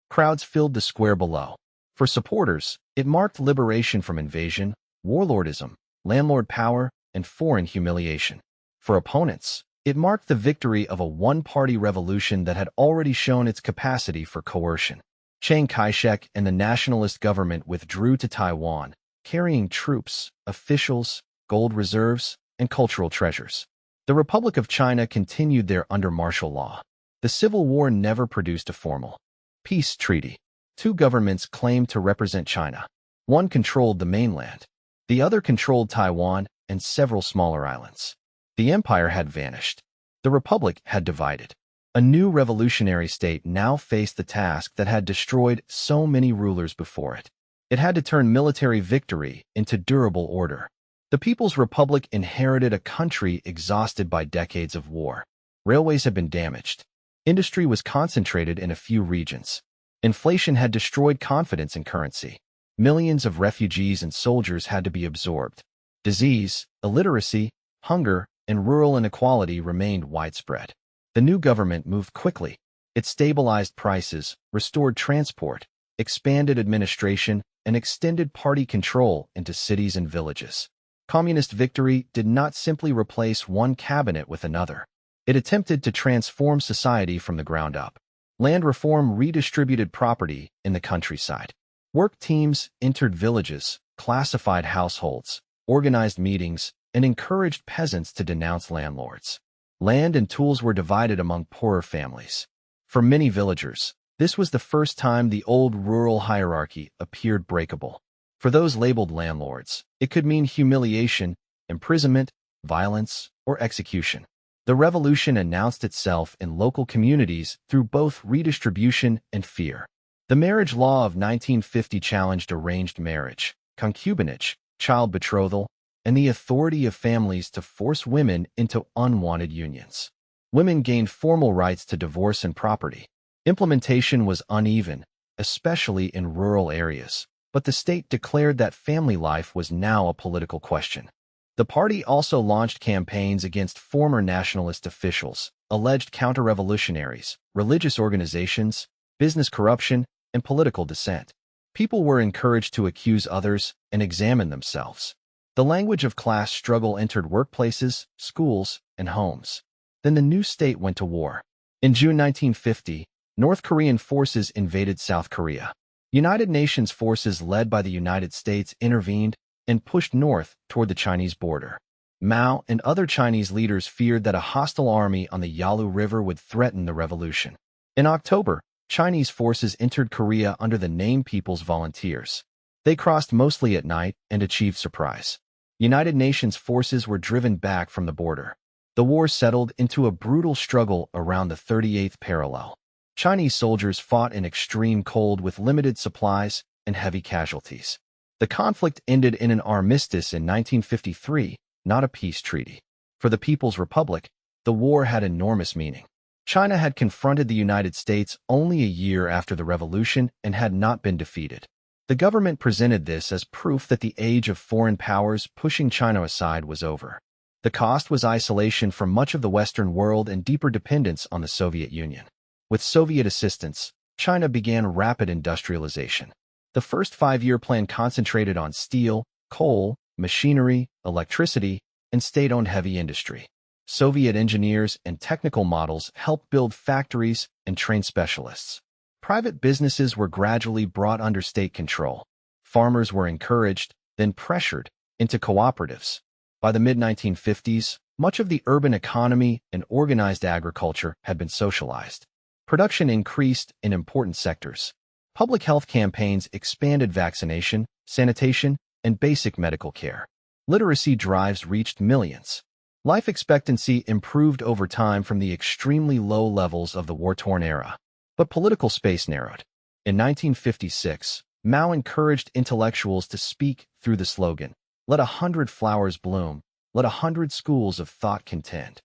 Crowds filled the square below. For supporters, it marked liberation from invasion, warlordism, landlord power, and foreign humiliation. For opponents, it marked the victory of a one-party revolution that had already shown its capacity for coercion. Chiang Kai-shek and the nationalist government withdrew to Taiwan, carrying troops, officials, gold reserves, and cultural treasures. The Republic of China continued there under martial law. The Civil War never produced a formal peace treaty. 2 governments claimed to represent China. One controlled the mainland. The other controlled Taiwan and several smaller islands. The empire had vanished. The republic had divided. A new revolutionary state now faced the task that had destroyed so many rulers before it. It had to turn military victory into durable order. The People's Republic inherited a country exhausted by decades of war. Railways had been damaged. Industry was concentrated in a few regions. Inflation had destroyed confidence in currency. Millions of refugees and soldiers had to be absorbed. Disease, illiteracy, hunger, and rural inequality remained widespread. The new government moved quickly. It stabilized prices, restored transport, expanded administration, and extended party control into cities and villages. Communist victory did not simply replace one cabinet with another. It attempted to transform society from the ground up. Land reform redistributed property in the countryside. Work teams entered villages, classified households, organized meetings, and encouraged peasants to denounce landlords. Land and tools were divided among poorer families. For many villagers, this was the first time the old rural hierarchy appeared breakable. For those labeled landlords, it could mean humiliation, imprisonment, violence, or execution. The revolution announced itself in local communities through both redistribution and fear. The marriage law of 1950 challenged arranged marriage, concubinage, child betrothal, and the authority of families to force women into unwanted unions. Women gained formal rights to divorce and property. Implementation was uneven, especially in rural areas, but the state declared that family life was now a political question. The party also launched campaigns against former nationalist officials, alleged counter-revolutionaries, religious organizations, business corruption, and political dissent. People were encouraged to accuse others and examine themselves. The language of class struggle entered workplaces, schools, and homes. Then the new state went to war. In June 1950, North Korean forces invaded South Korea. United Nations forces led by the United States intervened and pushed north toward the Chinese border. Mao and other Chinese leaders feared that a hostile army on the Yalu River would threaten the revolution. In October, Chinese forces entered Korea under the name People's Volunteers. They crossed mostly at night and achieved surprise. United Nations forces were driven back from the border. The war settled into a brutal struggle around the 38th parallel. Chinese soldiers fought in extreme cold with limited supplies and heavy casualties. The conflict ended in an armistice in 1953, not a peace treaty. For the People's Republic, the war had enormous meaning. China had confronted the United States only a year after the revolution and had not been defeated. The government presented this as proof that the age of foreign powers pushing China aside was over. The cost was isolation from much of the Western world and deeper dependence on the Soviet Union. With Soviet assistance, China began rapid industrialization. The first five-year plan concentrated on steel, coal, machinery, electricity, and state-owned heavy industry. Soviet engineers and technical models helped build factories and train specialists. Private businesses were gradually brought under state control. Farmers were encouraged, then pressured, into cooperatives. By the mid-1950s, much of the urban economy and organized agriculture had been socialized. Production increased in important sectors. Public health campaigns expanded vaccination, sanitation, and basic medical care. Literacy drives reached millions. Life expectancy improved over time from the extremely low levels of the war-torn era. But political space narrowed. In 1956, Mao encouraged intellectuals to speak through the slogan, "Let 100 flowers bloom, let 100 schools of thought contend."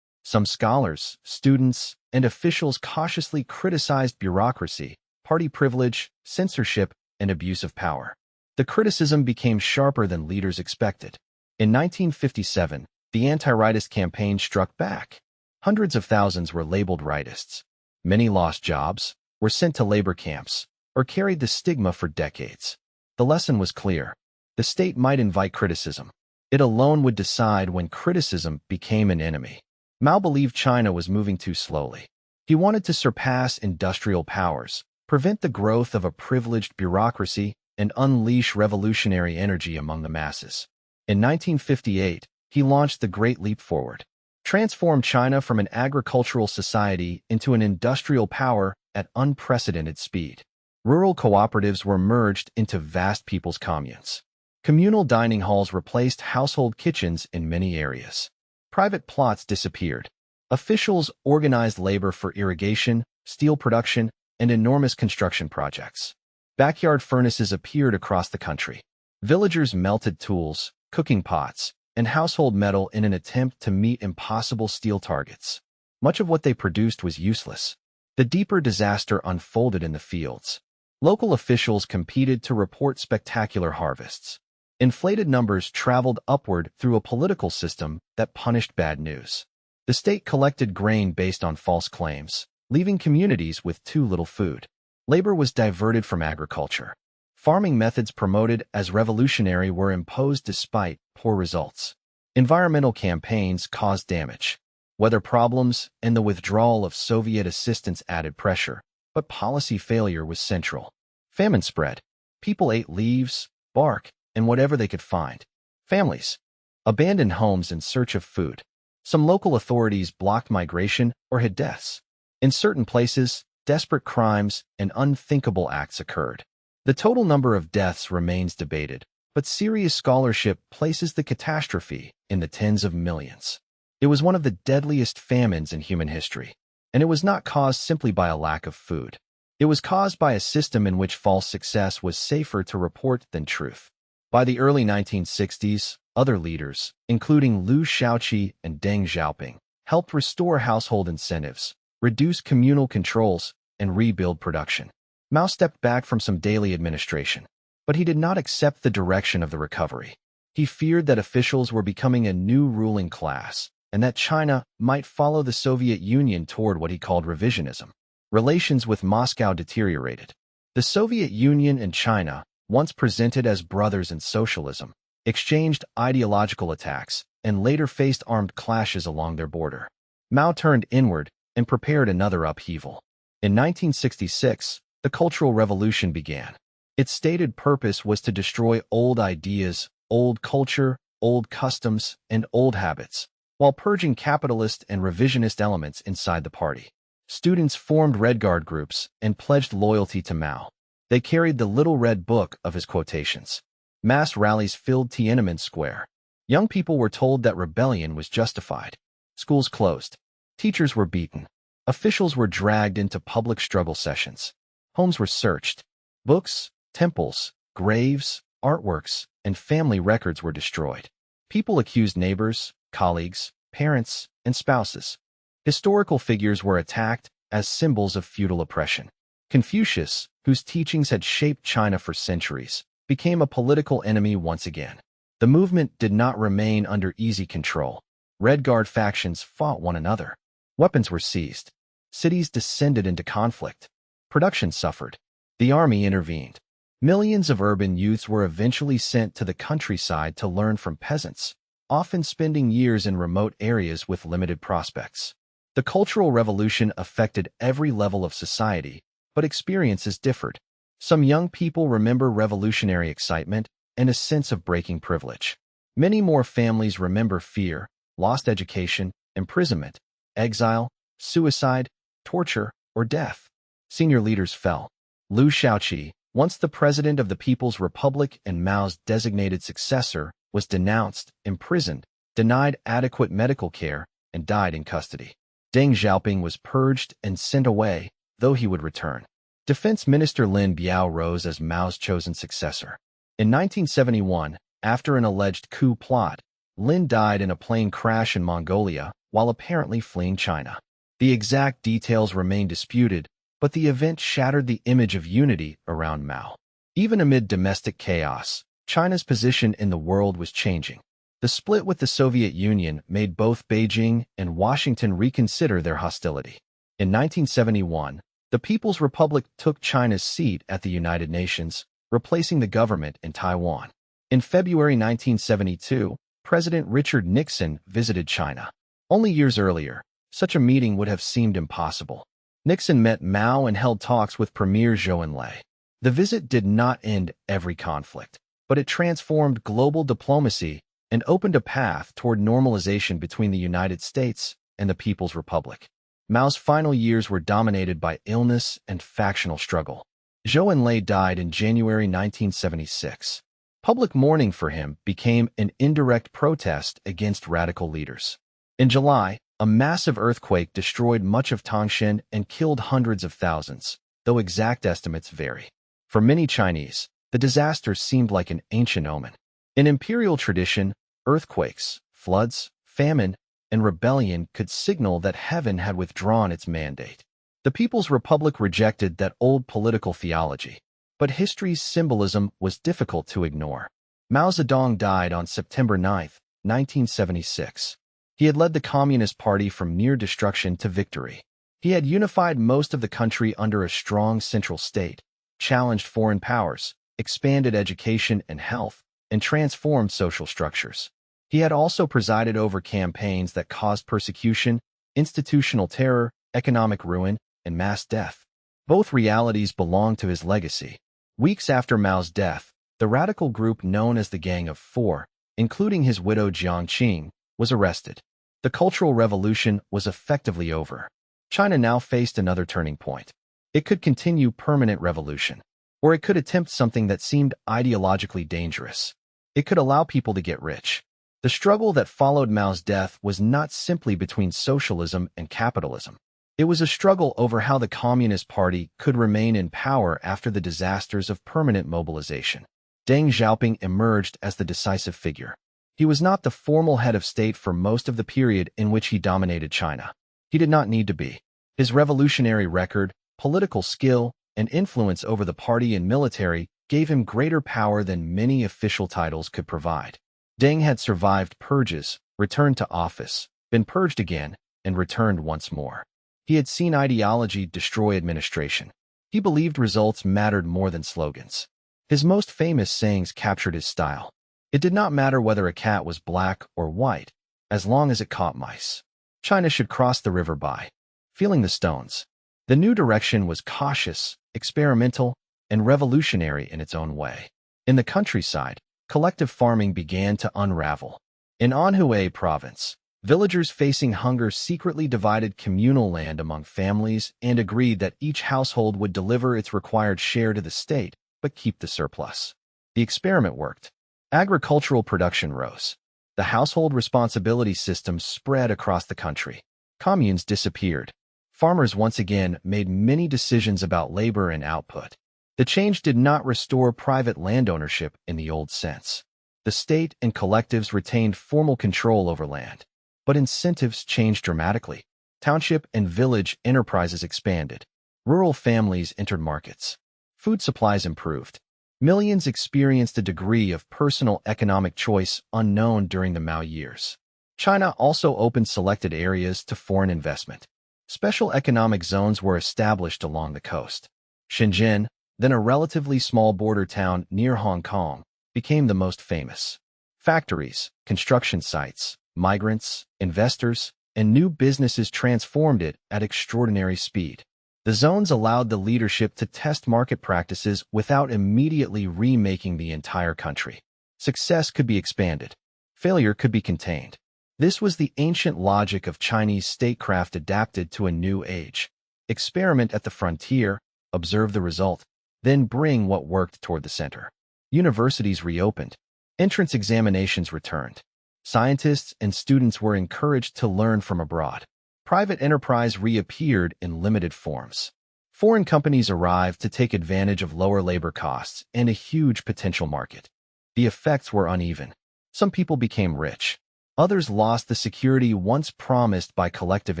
Some scholars, students, and officials cautiously criticized bureaucracy, party privilege, censorship, and abuse of power. The criticism became sharper than leaders expected. In 1957, the anti-rightist campaign struck back. Hundreds of thousands were labeled rightists. Many lost jobs, were sent to labor camps, or carried the stigma for decades. The lesson was clear. The state might invite criticism. It alone would decide when criticism became an enemy. Mao believed China was moving too slowly. He wanted to surpass industrial powers, prevent the growth of a privileged bureaucracy, and unleash revolutionary energy among the masses. In 1958, he launched the Great Leap Forward, transformed China from an agricultural society into an industrial power at unprecedented speed. Rural cooperatives were merged into vast people's communes. Communal dining halls replaced household kitchens in many areas. Private plots disappeared. Officials organized labor for irrigation, steel production, and enormous construction projects. Backyard furnaces appeared across the country. Villagers melted tools, cooking pots, and household metal in an attempt to meet impossible steel targets. Much of what they produced was useless. The deeper disaster unfolded in the fields. Local officials competed to report spectacular harvests. Inflated numbers traveled upward through a political system that punished bad news. The state collected grain based on false claims, leaving communities with too little food. Labor was diverted from agriculture. Farming methods promoted as revolutionary were imposed despite poor results. Environmental campaigns caused damage. Weather problems and the withdrawal of Soviet assistance added pressure, but policy failure was central. Famine spread. People ate leaves, bark, and whatever they could find. Families abandoned homes in search of food. Some local authorities blocked migration or hid deaths. In certain places, desperate crimes and unthinkable acts occurred. The total number of deaths remains debated, but serious scholarship places the catastrophe in the tens of millions. It was one of the deadliest famines in human history, and it was not caused simply by a lack of food. It was caused by a system in which false success was safer to report than truth. By the early 1960s, other leaders, including Liu Shaoqi and Deng Xiaoping, helped restore household incentives, reduce communal controls, and rebuild production. Mao stepped back from some daily administration, but he did not accept the direction of the recovery. He feared that officials were becoming a new ruling class, and that China might follow the Soviet Union toward what he called revisionism. Relations with Moscow deteriorated. The Soviet Union and China, once presented as brothers in socialism, exchanged ideological attacks and later faced armed clashes along their border. Mao turned inward and prepared another upheaval. In 1966, the Cultural Revolution began. Its stated purpose was to destroy old ideas, old culture, old customs, and old habits, while purging capitalist and revisionist elements inside the party. Students formed Red Guard groups and pledged loyalty to Mao. They carried the little red book of his quotations. Mass rallies filled Tiananmen Square. Young people were told that rebellion was justified. Schools closed. Teachers were beaten. Officials were dragged into public struggle sessions. Homes were searched. Books, temples, graves, artworks, and family records were destroyed. People accused neighbors, colleagues, parents, and spouses. Historical figures were attacked as symbols of feudal oppression. Confucius, whose teachings had shaped China for centuries, became a political enemy once again. The movement did not remain under easy control. Red Guard factions fought one another. Weapons were seized. Cities descended into conflict. Production suffered. The army intervened. Millions of urban youths were eventually sent to the countryside to learn from peasants, often spending years in remote areas with limited prospects. The Cultural Revolution affected every level of society, but experiences differed. Some young people remember revolutionary excitement and a sense of breaking privilege. Many more families remember fear, lost education, imprisonment, exile, suicide, torture, or death. Senior leaders fell. Liu Shaoqi, once the president of the People's Republic and Mao's designated successor, was denounced, imprisoned, denied adequate medical care, and died in custody. Deng Xiaoping was purged and sent away, though he would return. Defense Minister Lin Biao rose as Mao's chosen successor. In 1971, after an alleged coup plot, Lin died in a plane crash in Mongolia while apparently fleeing China. The exact details remain disputed, but the event shattered the image of unity around Mao. Even amid domestic chaos, China's position in the world was changing. The split with the Soviet Union made both Beijing and Washington reconsider their hostility. In 1971, the People's Republic took China's seat at the United Nations, replacing the government in Taiwan. In February 1972, President Richard Nixon visited China. Only years earlier, such a meeting would have seemed impossible. Nixon met Mao and held talks with Premier Zhou Enlai. The visit did not end every conflict, but it transformed global diplomacy and opened a path toward normalization between the United States and the People's Republic. Mao's final years were dominated by illness and factional struggle. Zhou Enlai died in January 1976. Public mourning for him became an indirect protest against radical leaders. In July, a massive earthquake destroyed much of Tangshan and killed hundreds of thousands, though exact estimates vary. For many Chinese, the disaster seemed like an ancient omen. In imperial tradition, earthquakes, floods, famine, and rebellion could signal that heaven had withdrawn its mandate. The People's Republic rejected that old political theology, but history's symbolism was difficult to ignore. Mao Zedong died on September 9, 1976. He had led the Communist Party from near destruction to victory. He had unified most of the country under a strong central state, challenged foreign powers, expanded education and health, and transformed social structures. He had also presided over campaigns that caused persecution, institutional terror, economic ruin, and mass death. Both realities belong to his legacy. Weeks after Mao's death, the radical group known as the Gang of Four, including his widow Jiang Qing, was arrested. The Cultural Revolution was effectively over. China now faced another turning point. It could continue permanent revolution, or it could attempt something that seemed ideologically dangerous. It could allow people to get rich. The struggle that followed Mao's death was not simply between socialism and capitalism. It was a struggle over how the Communist Party could remain in power after the disasters of permanent mobilization. Deng Xiaoping emerged as the decisive figure. He was not the formal head of state for most of the period in which he dominated China. He did not need to be. His revolutionary record, political skill, and influence over the party and military gave him greater power than many official titles could provide. Deng had survived purges, returned to office, been purged again, and returned once more. He had seen ideology destroy administration. He believed results mattered more than slogans. His most famous sayings captured his style. It did not matter whether a cat was black or white, as long as it caught mice. China should cross the river by feeling the stones. The new direction was cautious, experimental, and revolutionary in its own way. In the countryside, collective farming began to unravel. In Anhui province, villagers facing hunger secretly divided communal land among families and agreed that each household would deliver its required share to the state, but keep the surplus. The experiment worked. Agricultural production rose. The household responsibility system spread across the country. Communes disappeared. Farmers once again made many decisions about labor and output. The change did not restore private land ownership in the old sense. The state and collectives retained formal control over land. But incentives changed dramatically. Township and village enterprises expanded. Rural families entered markets. Food supplies improved. Millions experienced a degree of personal economic choice unknown during the Mao years. China also opened selected areas to foreign investment. Special economic zones were established along the coast. Shenzhen, then a relatively small border town near Hong Kong, became the most famous. Factories, construction sites, migrants, investors, and new businesses transformed it at extraordinary speed. The zones allowed the leadership to test market practices without immediately remaking the entire country. Success could be expanded. Failure could be contained. This was the ancient logic of Chinese statecraft adapted to a new age. Experiment at the frontier, observe the result, then bring what worked toward the center. Universities reopened. Entrance examinations returned. Scientists and students were encouraged to learn from abroad. Private enterprise reappeared in limited forms. Foreign companies arrived to take advantage of lower labor costs and a huge potential market. The effects were uneven. Some people became rich. Others lost the security once promised by collective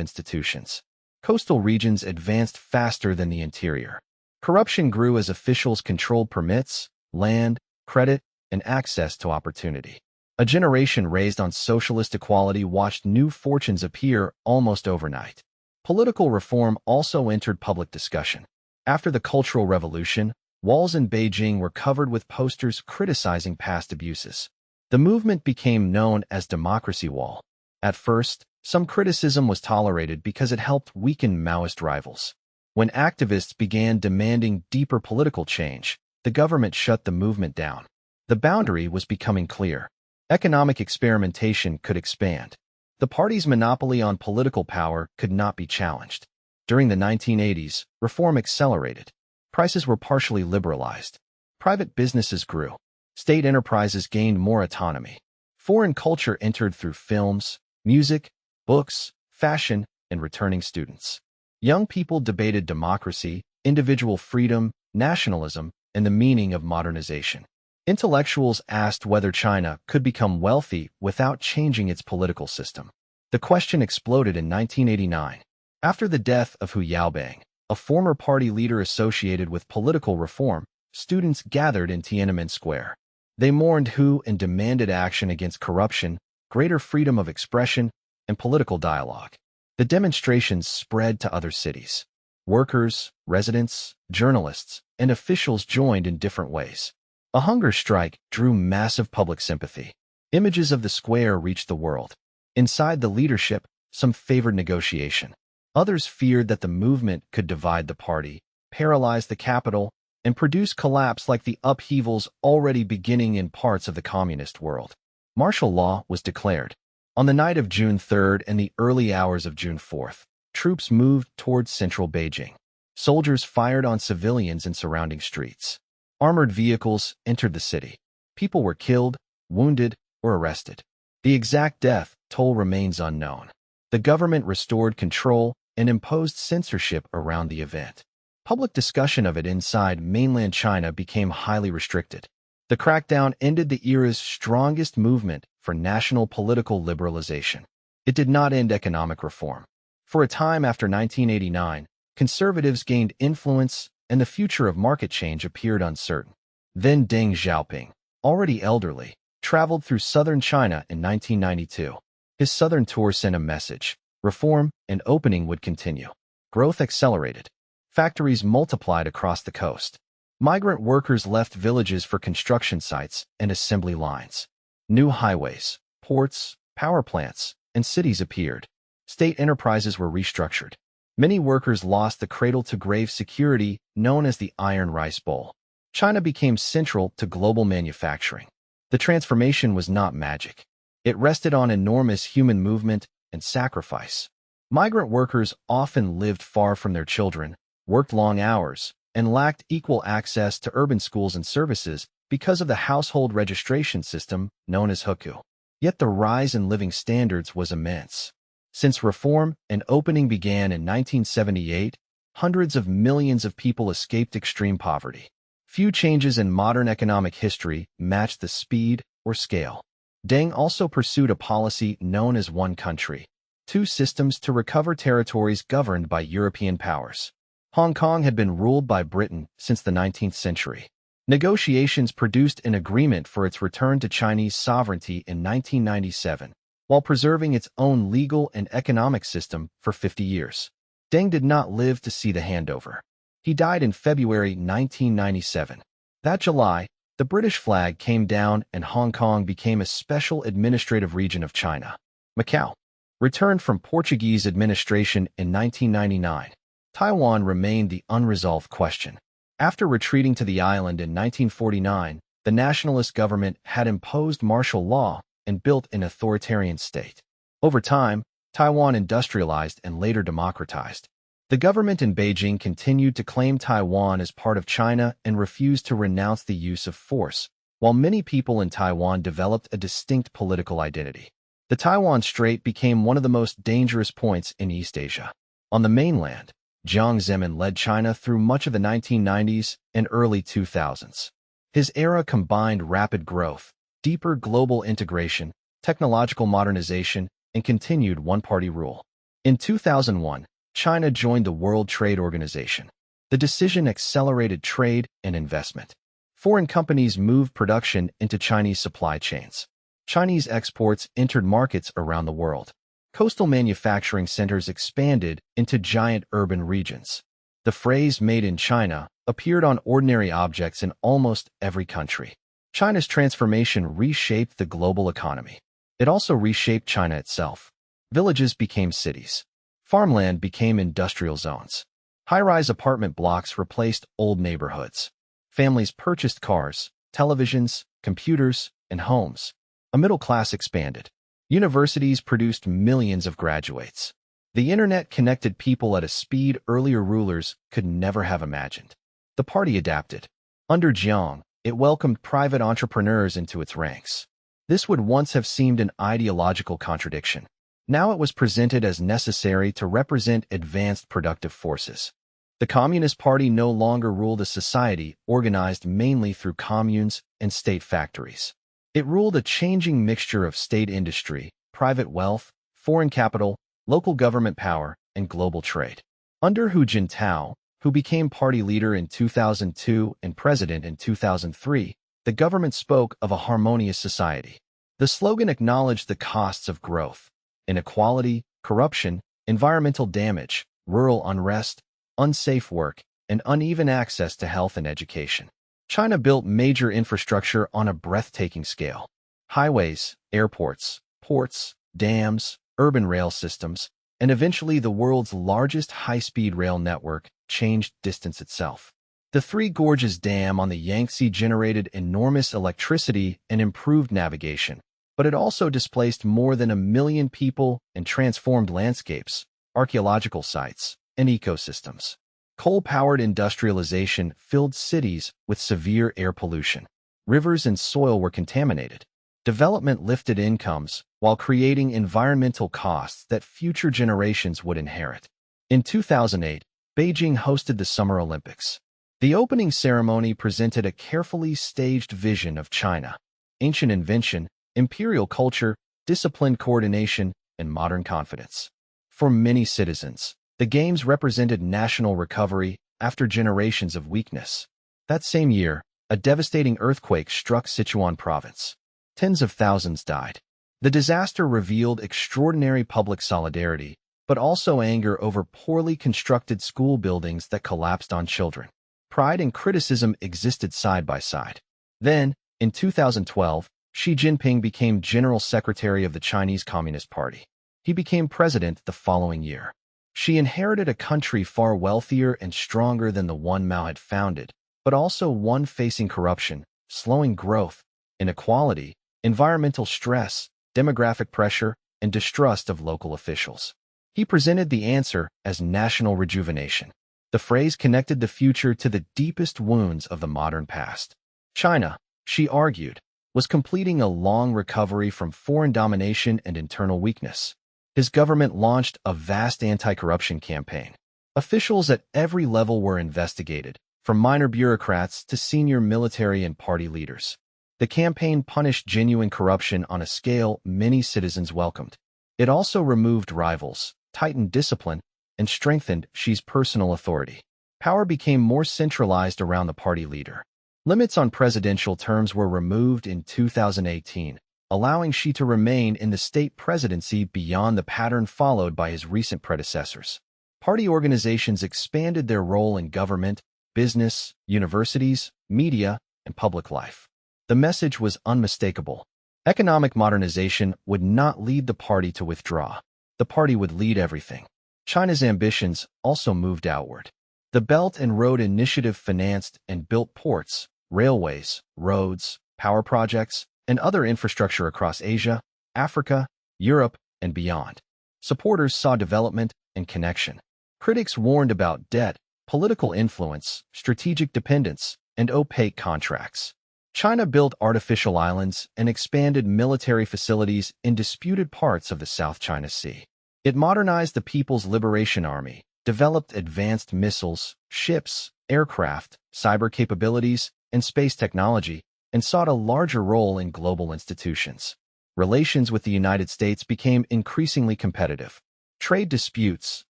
institutions. Coastal regions advanced faster than the interior. Corruption grew as officials controlled permits, land, credit, and access to opportunity. A generation raised on socialist equality watched new fortunes appear almost overnight. Political reform also entered public discussion. After the Cultural Revolution, walls in Beijing were covered with posters criticizing past abuses. The movement became known as Democracy Wall. At first, some criticism was tolerated because it helped weaken Maoist rivals. When activists began demanding deeper political change, the government shut the movement down. The boundary was becoming clear. Economic experimentation could expand. The party's monopoly on political power could not be challenged. During the 1980s, reform accelerated. Prices were partially liberalized. Private businesses grew. State enterprises gained more autonomy. Foreign culture entered through films, music, books, fashion, and returning students. Young people debated democracy, individual freedom, nationalism, and the meaning of modernization. Intellectuals asked whether China could become wealthy without changing its political system. The question exploded in 1989. After the death of Hu Yaobang, a former party leader associated with political reform, students gathered in Tiananmen Square. They mourned Hu and demanded action against corruption, greater freedom of expression, and political dialogue. The demonstrations spread to other cities. Workers, residents, journalists, and officials joined in different ways. A hunger strike drew massive public sympathy. Images of the square reached the world. Inside the leadership, some favored negotiation. Others feared that the movement could divide the party, paralyze the capital, and produce collapse like the upheavals already beginning in parts of the communist world. Martial law was declared. On the night of June 3rd and the early hours of June 4th, troops moved towards central Beijing. Soldiers fired on civilians in surrounding streets. Armored vehicles entered the city. People were killed, wounded, or arrested. The exact death toll remains unknown. The government restored control and imposed censorship around the event. Public discussion of it inside mainland China became highly restricted. The crackdown ended the era's strongest movement for national political liberalization. It did not end economic reform. For a time after 1989, conservatives gained influence and the future of market change appeared uncertain. Then Deng Xiaoping, already elderly, traveled through southern China in 1992. His southern tour sent a message: reform and opening would continue. Growth accelerated. Factories multiplied across the coast. Migrant workers left villages for construction sites and assembly lines. New highways, ports, power plants, and cities appeared. State enterprises were restructured. Many workers lost the cradle-to-grave security known as the Iron Rice Bowl. China became central to global manufacturing. The transformation was not magic. It rested on enormous human movement and sacrifice. Migrant workers often lived far from their children, worked long hours, and lacked equal access to urban schools and services because of the household registration system known as hukou. Yet the rise in living standards was immense. Since reform and opening began in 1978, hundreds of millions of people escaped extreme poverty. Few changes in modern economic history matched the speed or scale. Deng also pursued a policy known as one country, two systems to recover territories governed by European powers. Hong Kong had been ruled by Britain since the 19th century. Negotiations produced an agreement for its return to Chinese sovereignty in 1997, while preserving its own legal and economic system for 50 years. Deng did not live to see the handover. He died in February 1997. That July, the British flag came down and Hong Kong became a special administrative region of China. Macau returned from Portuguese administration in 1999. Taiwan remained the unresolved question. After retreating to the island in 1949, the nationalist government had imposed martial law and built an authoritarian state. Over time, Taiwan industrialized and later democratized. The government in Beijing continued to claim Taiwan as part of China and refused to renounce the use of force, while many people in Taiwan developed a distinct political identity. The Taiwan Strait became one of the most dangerous points in East Asia. On the mainland, Jiang Zemin led China through much of the 1990s and early 2000s. His era combined rapid growth, deeper global integration, technological modernization, and continued one-party rule. In 2001, China joined the World Trade Organization. The decision accelerated trade and investment. Foreign companies moved production into Chinese supply chains. Chinese exports entered markets around the world. Coastal manufacturing centers expanded into giant urban regions. The phrase "made in China" appeared on ordinary objects in almost every country. China's transformation reshaped the global economy. It also reshaped China itself. Villages became cities. Farmland became industrial zones. High-rise apartment blocks replaced old neighborhoods. Families purchased cars, televisions, computers, and homes. A middle class expanded. Universities produced millions of graduates. The internet connected people at a speed earlier rulers could never have imagined. The party adapted. Under Jiang, it welcomed private entrepreneurs into its ranks. This would once have seemed an ideological contradiction. Now it was presented as necessary to represent advanced productive forces. The Communist Party no longer ruled a society organized mainly through communes and state factories. It ruled a changing mixture of state industry, private wealth, foreign capital, local government power, and global trade. Under Hu Jintao, who became party leader in 2002 and president in 2003, the government spoke of a harmonious society. The slogan acknowledged the costs of growth: inequality, corruption, environmental damage, rural unrest, unsafe work, and uneven access to health and education. China built major infrastructure on a breathtaking scale. Highways, airports, ports, dams, urban rail systems, and eventually the world's largest high-speed rail network changed distance itself. The Three Gorges Dam on the Yangtze generated enormous electricity and improved navigation, but it also displaced more than 1 million people and transformed landscapes, archaeological sites, and ecosystems. Coal-powered industrialization filled cities with severe air pollution. Rivers and soil were contaminated. Development lifted incomes, while creating environmental costs that future generations would inherit. In 2008, Beijing hosted the Summer Olympics. The opening ceremony presented a carefully staged vision of China: ancient invention, imperial culture, disciplined coordination, and modern confidence. For many citizens, the Games represented national recovery after generations of weakness. That same year, a devastating earthquake struck Sichuan province. Tens of thousands died. The disaster revealed extraordinary public solidarity, but also anger over poorly constructed school buildings that collapsed on children. Pride and criticism existed side by side. Then, in 2012, Xi Jinping became General Secretary of the Chinese Communist Party. He became president the following year. Xi inherited a country far wealthier and stronger than the one Mao had founded, but also one facing corruption, slowing growth, inequality, environmental stress, demographic pressure, and distrust of local officials. He presented the answer as national rejuvenation. The phrase connected the future to the deepest wounds of the modern past. China, Xi argued, was completing a long recovery from foreign domination and internal weakness. His government launched a vast anti-corruption campaign. Officials at every level were investigated, from minor bureaucrats to senior military and party leaders. The campaign punished genuine corruption on a scale many citizens welcomed. It also removed rivals, tightened discipline, and strengthened Xi's personal authority. Power became more centralized around the party leader. Limits on presidential terms were removed in 2018, allowing Xi to remain in the state presidency beyond the pattern followed by his recent predecessors. Party organizations expanded their role in government, business, universities, media, and public life. The message was unmistakable. Economic modernization would not lead the party to withdraw. The party would lead everything. China's ambitions also moved outward. The Belt and Road Initiative financed and built ports, railways, roads, power projects, and other infrastructure across Asia, Africa, Europe, and beyond. Supporters saw development and connection. Critics warned about debt, political influence, strategic dependence, and opaque contracts. China built artificial islands and expanded military facilities in disputed parts of the South China Sea. It modernized the People's Liberation Army, developed advanced missiles, ships, aircraft, cyber capabilities, and space technology, and sought a larger role in global institutions. Relations with the United States became increasingly competitive. Trade disputes,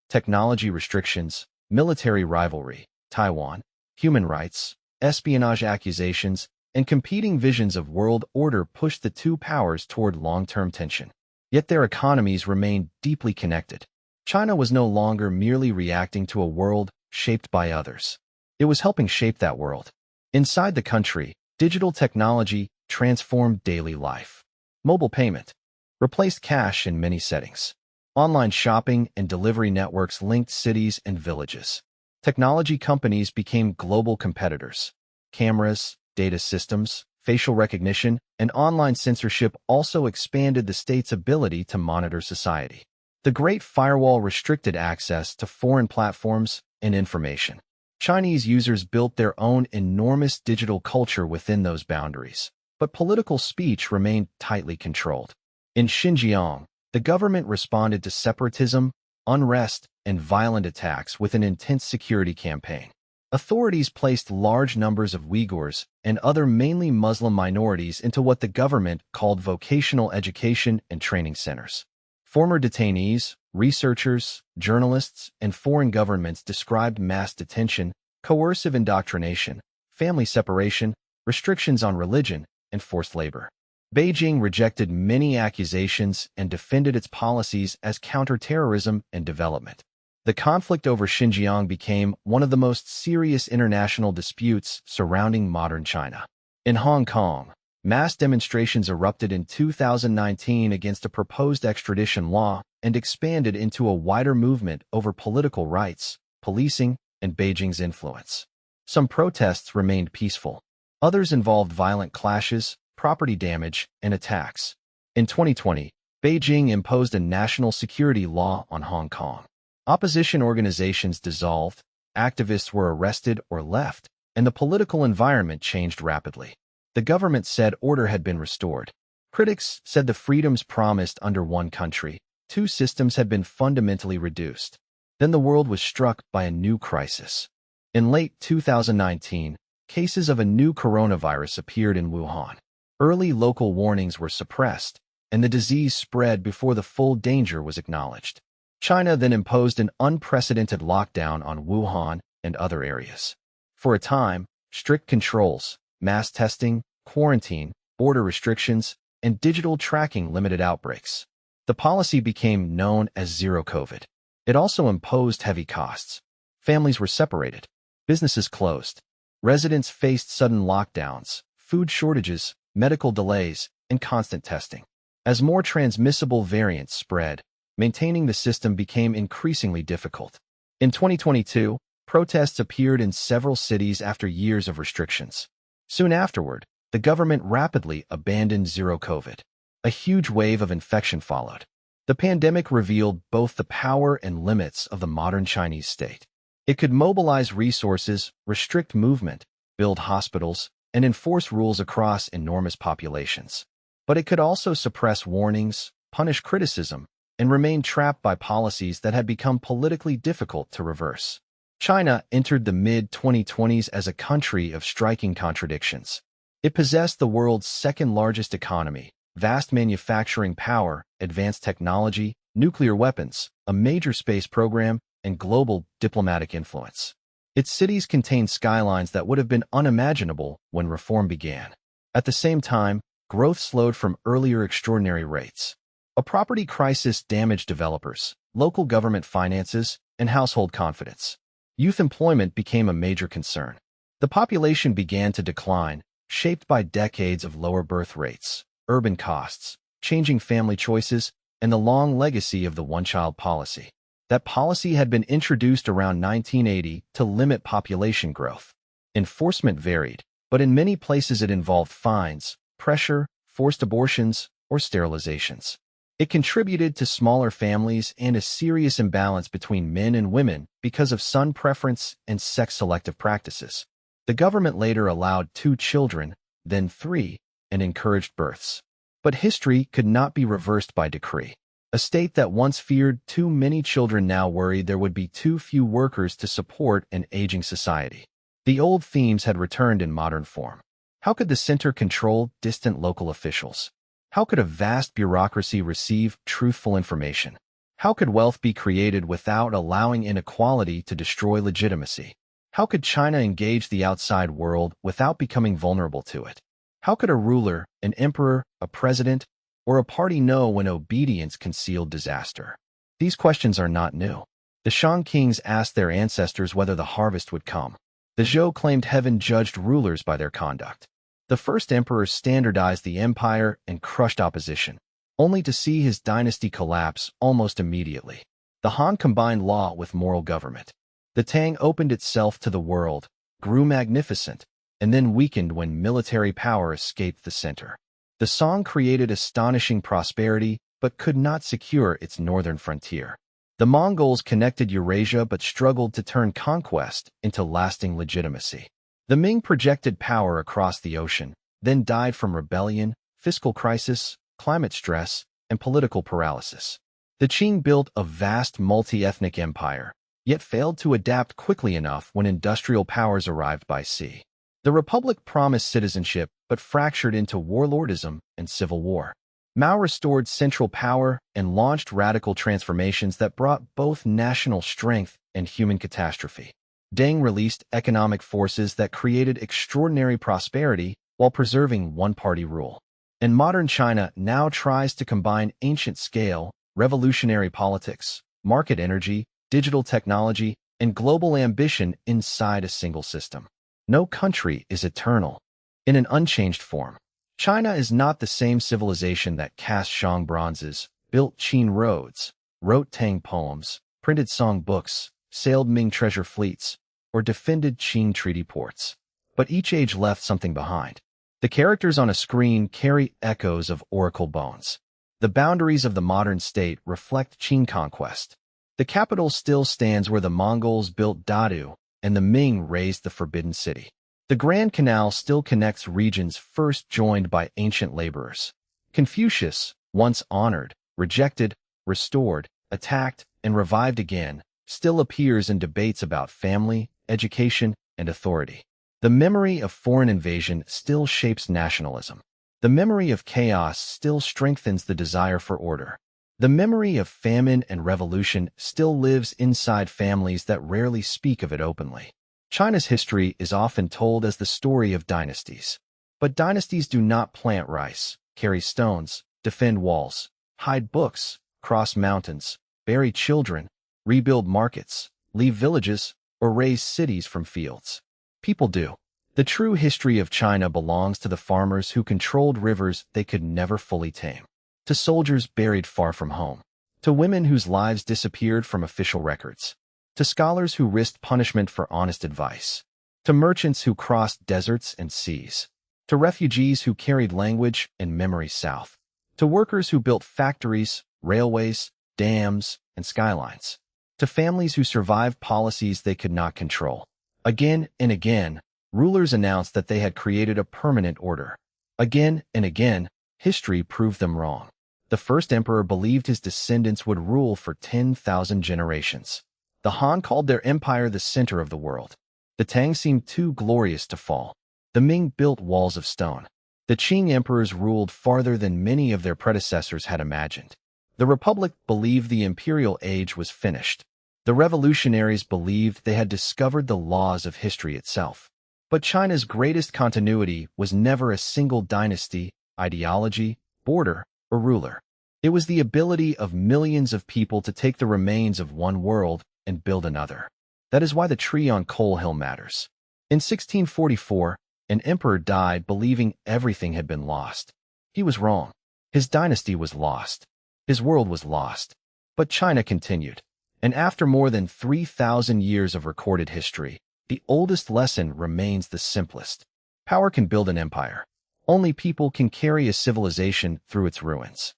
technology restrictions, military rivalry, Taiwan, human rights, espionage accusations, and competing visions of world order pushed the two powers toward long-term tension. Yet their economies remained deeply connected. China was no longer merely reacting to a world shaped by others. It was helping shape that world. Inside the country, digital technology transformed daily life. Mobile payment replaced cash in many settings. Online shopping and delivery networks linked cities and villages. Technology companies became global competitors. Cameras, data systems, facial recognition, and online censorship also expanded the state's ability to monitor society. The Great Firewall restricted access to foreign platforms and information. Chinese users built their own enormous digital culture within those boundaries, but political speech remained tightly controlled. In Xinjiang, the government responded to separatism, unrest, and violent attacks with an intense security campaign. Authorities placed large numbers of Uyghurs and other mainly Muslim minorities into what the government called vocational education and training centers. Former detainees, researchers, journalists, and foreign governments described mass detention, coercive indoctrination, family separation, restrictions on religion, and forced labor. Beijing rejected many accusations and defended its policies as counterterrorism and development. The conflict over Xinjiang became one of the most serious international disputes surrounding modern China. In Hong Kong, mass demonstrations erupted in 2019 against a proposed extradition law and expanded into a wider movement over political rights, policing, and Beijing's influence. Some protests remained peaceful. Others involved violent clashes, property damage, and attacks. In 2020, Beijing imposed a national security law on Hong Kong. Opposition organizations dissolved, activists were arrested or left, and the political environment changed rapidly. The government said order had been restored. Critics said the freedoms promised under one country, two systems had been fundamentally reduced. Then the world was struck by a new crisis. In late 2019, cases of a new coronavirus appeared in Wuhan. Early local warnings were suppressed, and the disease spread before the full danger was acknowledged. China then imposed an unprecedented lockdown on Wuhan and other areas. For a time, strict controls, mass testing, quarantine, border restrictions, and digital tracking limited outbreaks. The policy became known as Zero COVID. It also imposed heavy costs. Families were separated. Businesses closed. Residents faced sudden lockdowns, food shortages, medical delays, and constant testing. As more transmissible variants spread, maintaining the system became increasingly difficult. In 2022, protests appeared in several cities after years of restrictions. Soon afterward, the government rapidly abandoned Zero COVID. A huge wave of infection followed. The pandemic revealed both the power and limits of the modern Chinese state. It could mobilize resources, restrict movement, build hospitals, and enforce rules across enormous populations. But it could also suppress warnings, punish criticism, and remain trapped by policies that had become politically difficult to reverse. China entered the mid-2020s as a country of striking contradictions. It possessed the world's second-largest economy, vast manufacturing power, advanced technology, nuclear weapons, a major space program, and global diplomatic influence. Its cities contained skylines that would have been unimaginable when reform began. At the same time, growth slowed from earlier extraordinary rates. A property crisis damaged developers, local government finances, and household confidence. Youth employment became a major concern. The population began to decline, shaped by decades of lower birth rates, urban costs, changing family choices, and the long legacy of the one-child policy. That policy had been introduced around 1980 to limit population growth. Enforcement varied, but in many places it involved fines, pressure, forced abortions, or sterilizations. It contributed to smaller families and a serious imbalance between men and women because of son preference and sex-selective practices. The government later allowed 2 children, then 3, and encouraged births. But history could not be reversed by decree. A state that once feared too many children now worried there would be too few workers to support an aging society. The old themes had returned in modern form. How could the center control distant local officials? How could a vast bureaucracy receive truthful information? How could wealth be created without allowing inequality to destroy legitimacy? How could China engage the outside world without becoming vulnerable to it? How could a ruler, an emperor, a president, or a party know when obedience concealed disaster? These questions are not new. The Shang kings asked their ancestors whether the harvest would come. The Zhou claimed heaven judged rulers by their conduct. The first emperor standardized the empire and crushed opposition, only to see his dynasty collapse almost immediately. The Han combined law with moral government. The Tang opened itself to the world, grew magnificent, and then weakened when military power escaped the center. The Song created astonishing prosperity, but could not secure its northern frontier. The Mongols connected Eurasia but struggled to turn conquest into lasting legitimacy. The Ming projected power across the ocean, then died from rebellion, fiscal crisis, climate stress, and political paralysis. The Qing built a vast multi-ethnic empire, yet failed to adapt quickly enough when industrial powers arrived by sea. The Republic promised citizenship but fractured into warlordism and civil war. Mao restored central power and launched radical transformations that brought both national strength and human catastrophe. Deng released economic forces that created extraordinary prosperity while preserving one-party rule. And modern China now tries to combine ancient scale, revolutionary politics, market energy, digital technology, and global ambition inside a single system. No country is eternal. In an unchanged form, China is not the same civilization that cast Shang bronzes, built Qin roads, wrote Tang poems, printed Song books, sailed Ming treasure fleets, or defended Qing treaty ports. But each age left something behind. The characters on a screen carry echoes of oracle bones. The boundaries of the modern state reflect Qing conquest. The capital still stands where the Mongols built Dadu, and the Ming raised the Forbidden City. The Grand Canal still connects regions first joined by ancient laborers. Confucius, once honored, rejected, restored, attacked, and revived again, still appears in debates about family, education, and authority. The memory of foreign invasion still shapes nationalism. The memory of chaos still strengthens the desire for order. The memory of famine and revolution still lives inside families that rarely speak of it openly. China's history is often told as the story of dynasties. But dynasties do not plant rice, carry stones, defend walls, hide books, cross mountains, bury children, rebuild markets, leave villages, or raise cities from fields. People do. The true history of China belongs to the farmers who controlled rivers they could never fully tame, to soldiers buried far from home, to women whose lives disappeared from official records, to scholars who risked punishment for honest advice, to merchants who crossed deserts and seas, to refugees who carried language and memory south, to workers who built factories, railways, dams, and skylines, to families who survived policies they could not control. Again and again, rulers announced that they had created a permanent order. Again and again, history proved them wrong. The first emperor believed his descendants would rule for 10,000 generations. The Han called their empire the center of the world. The Tang seemed too glorious to fall. The Ming built walls of stone. The Qing emperors ruled farther than many of their predecessors had imagined. The Republic believed the imperial age was finished. The revolutionaries believed they had discovered the laws of history itself. But China's greatest continuity was never a single dynasty, ideology, border, or ruler. It was the ability of millions of people to take the remains of one world and build another. That is why the tree on Coal Hill matters. In 1644, an emperor died believing everything had been lost. He was wrong. His dynasty was lost. His world was lost. But China continued. And after more than 3,000 years of recorded history, the oldest lesson remains the simplest. Power can build an empire. Only people can carry a civilization through its ruins.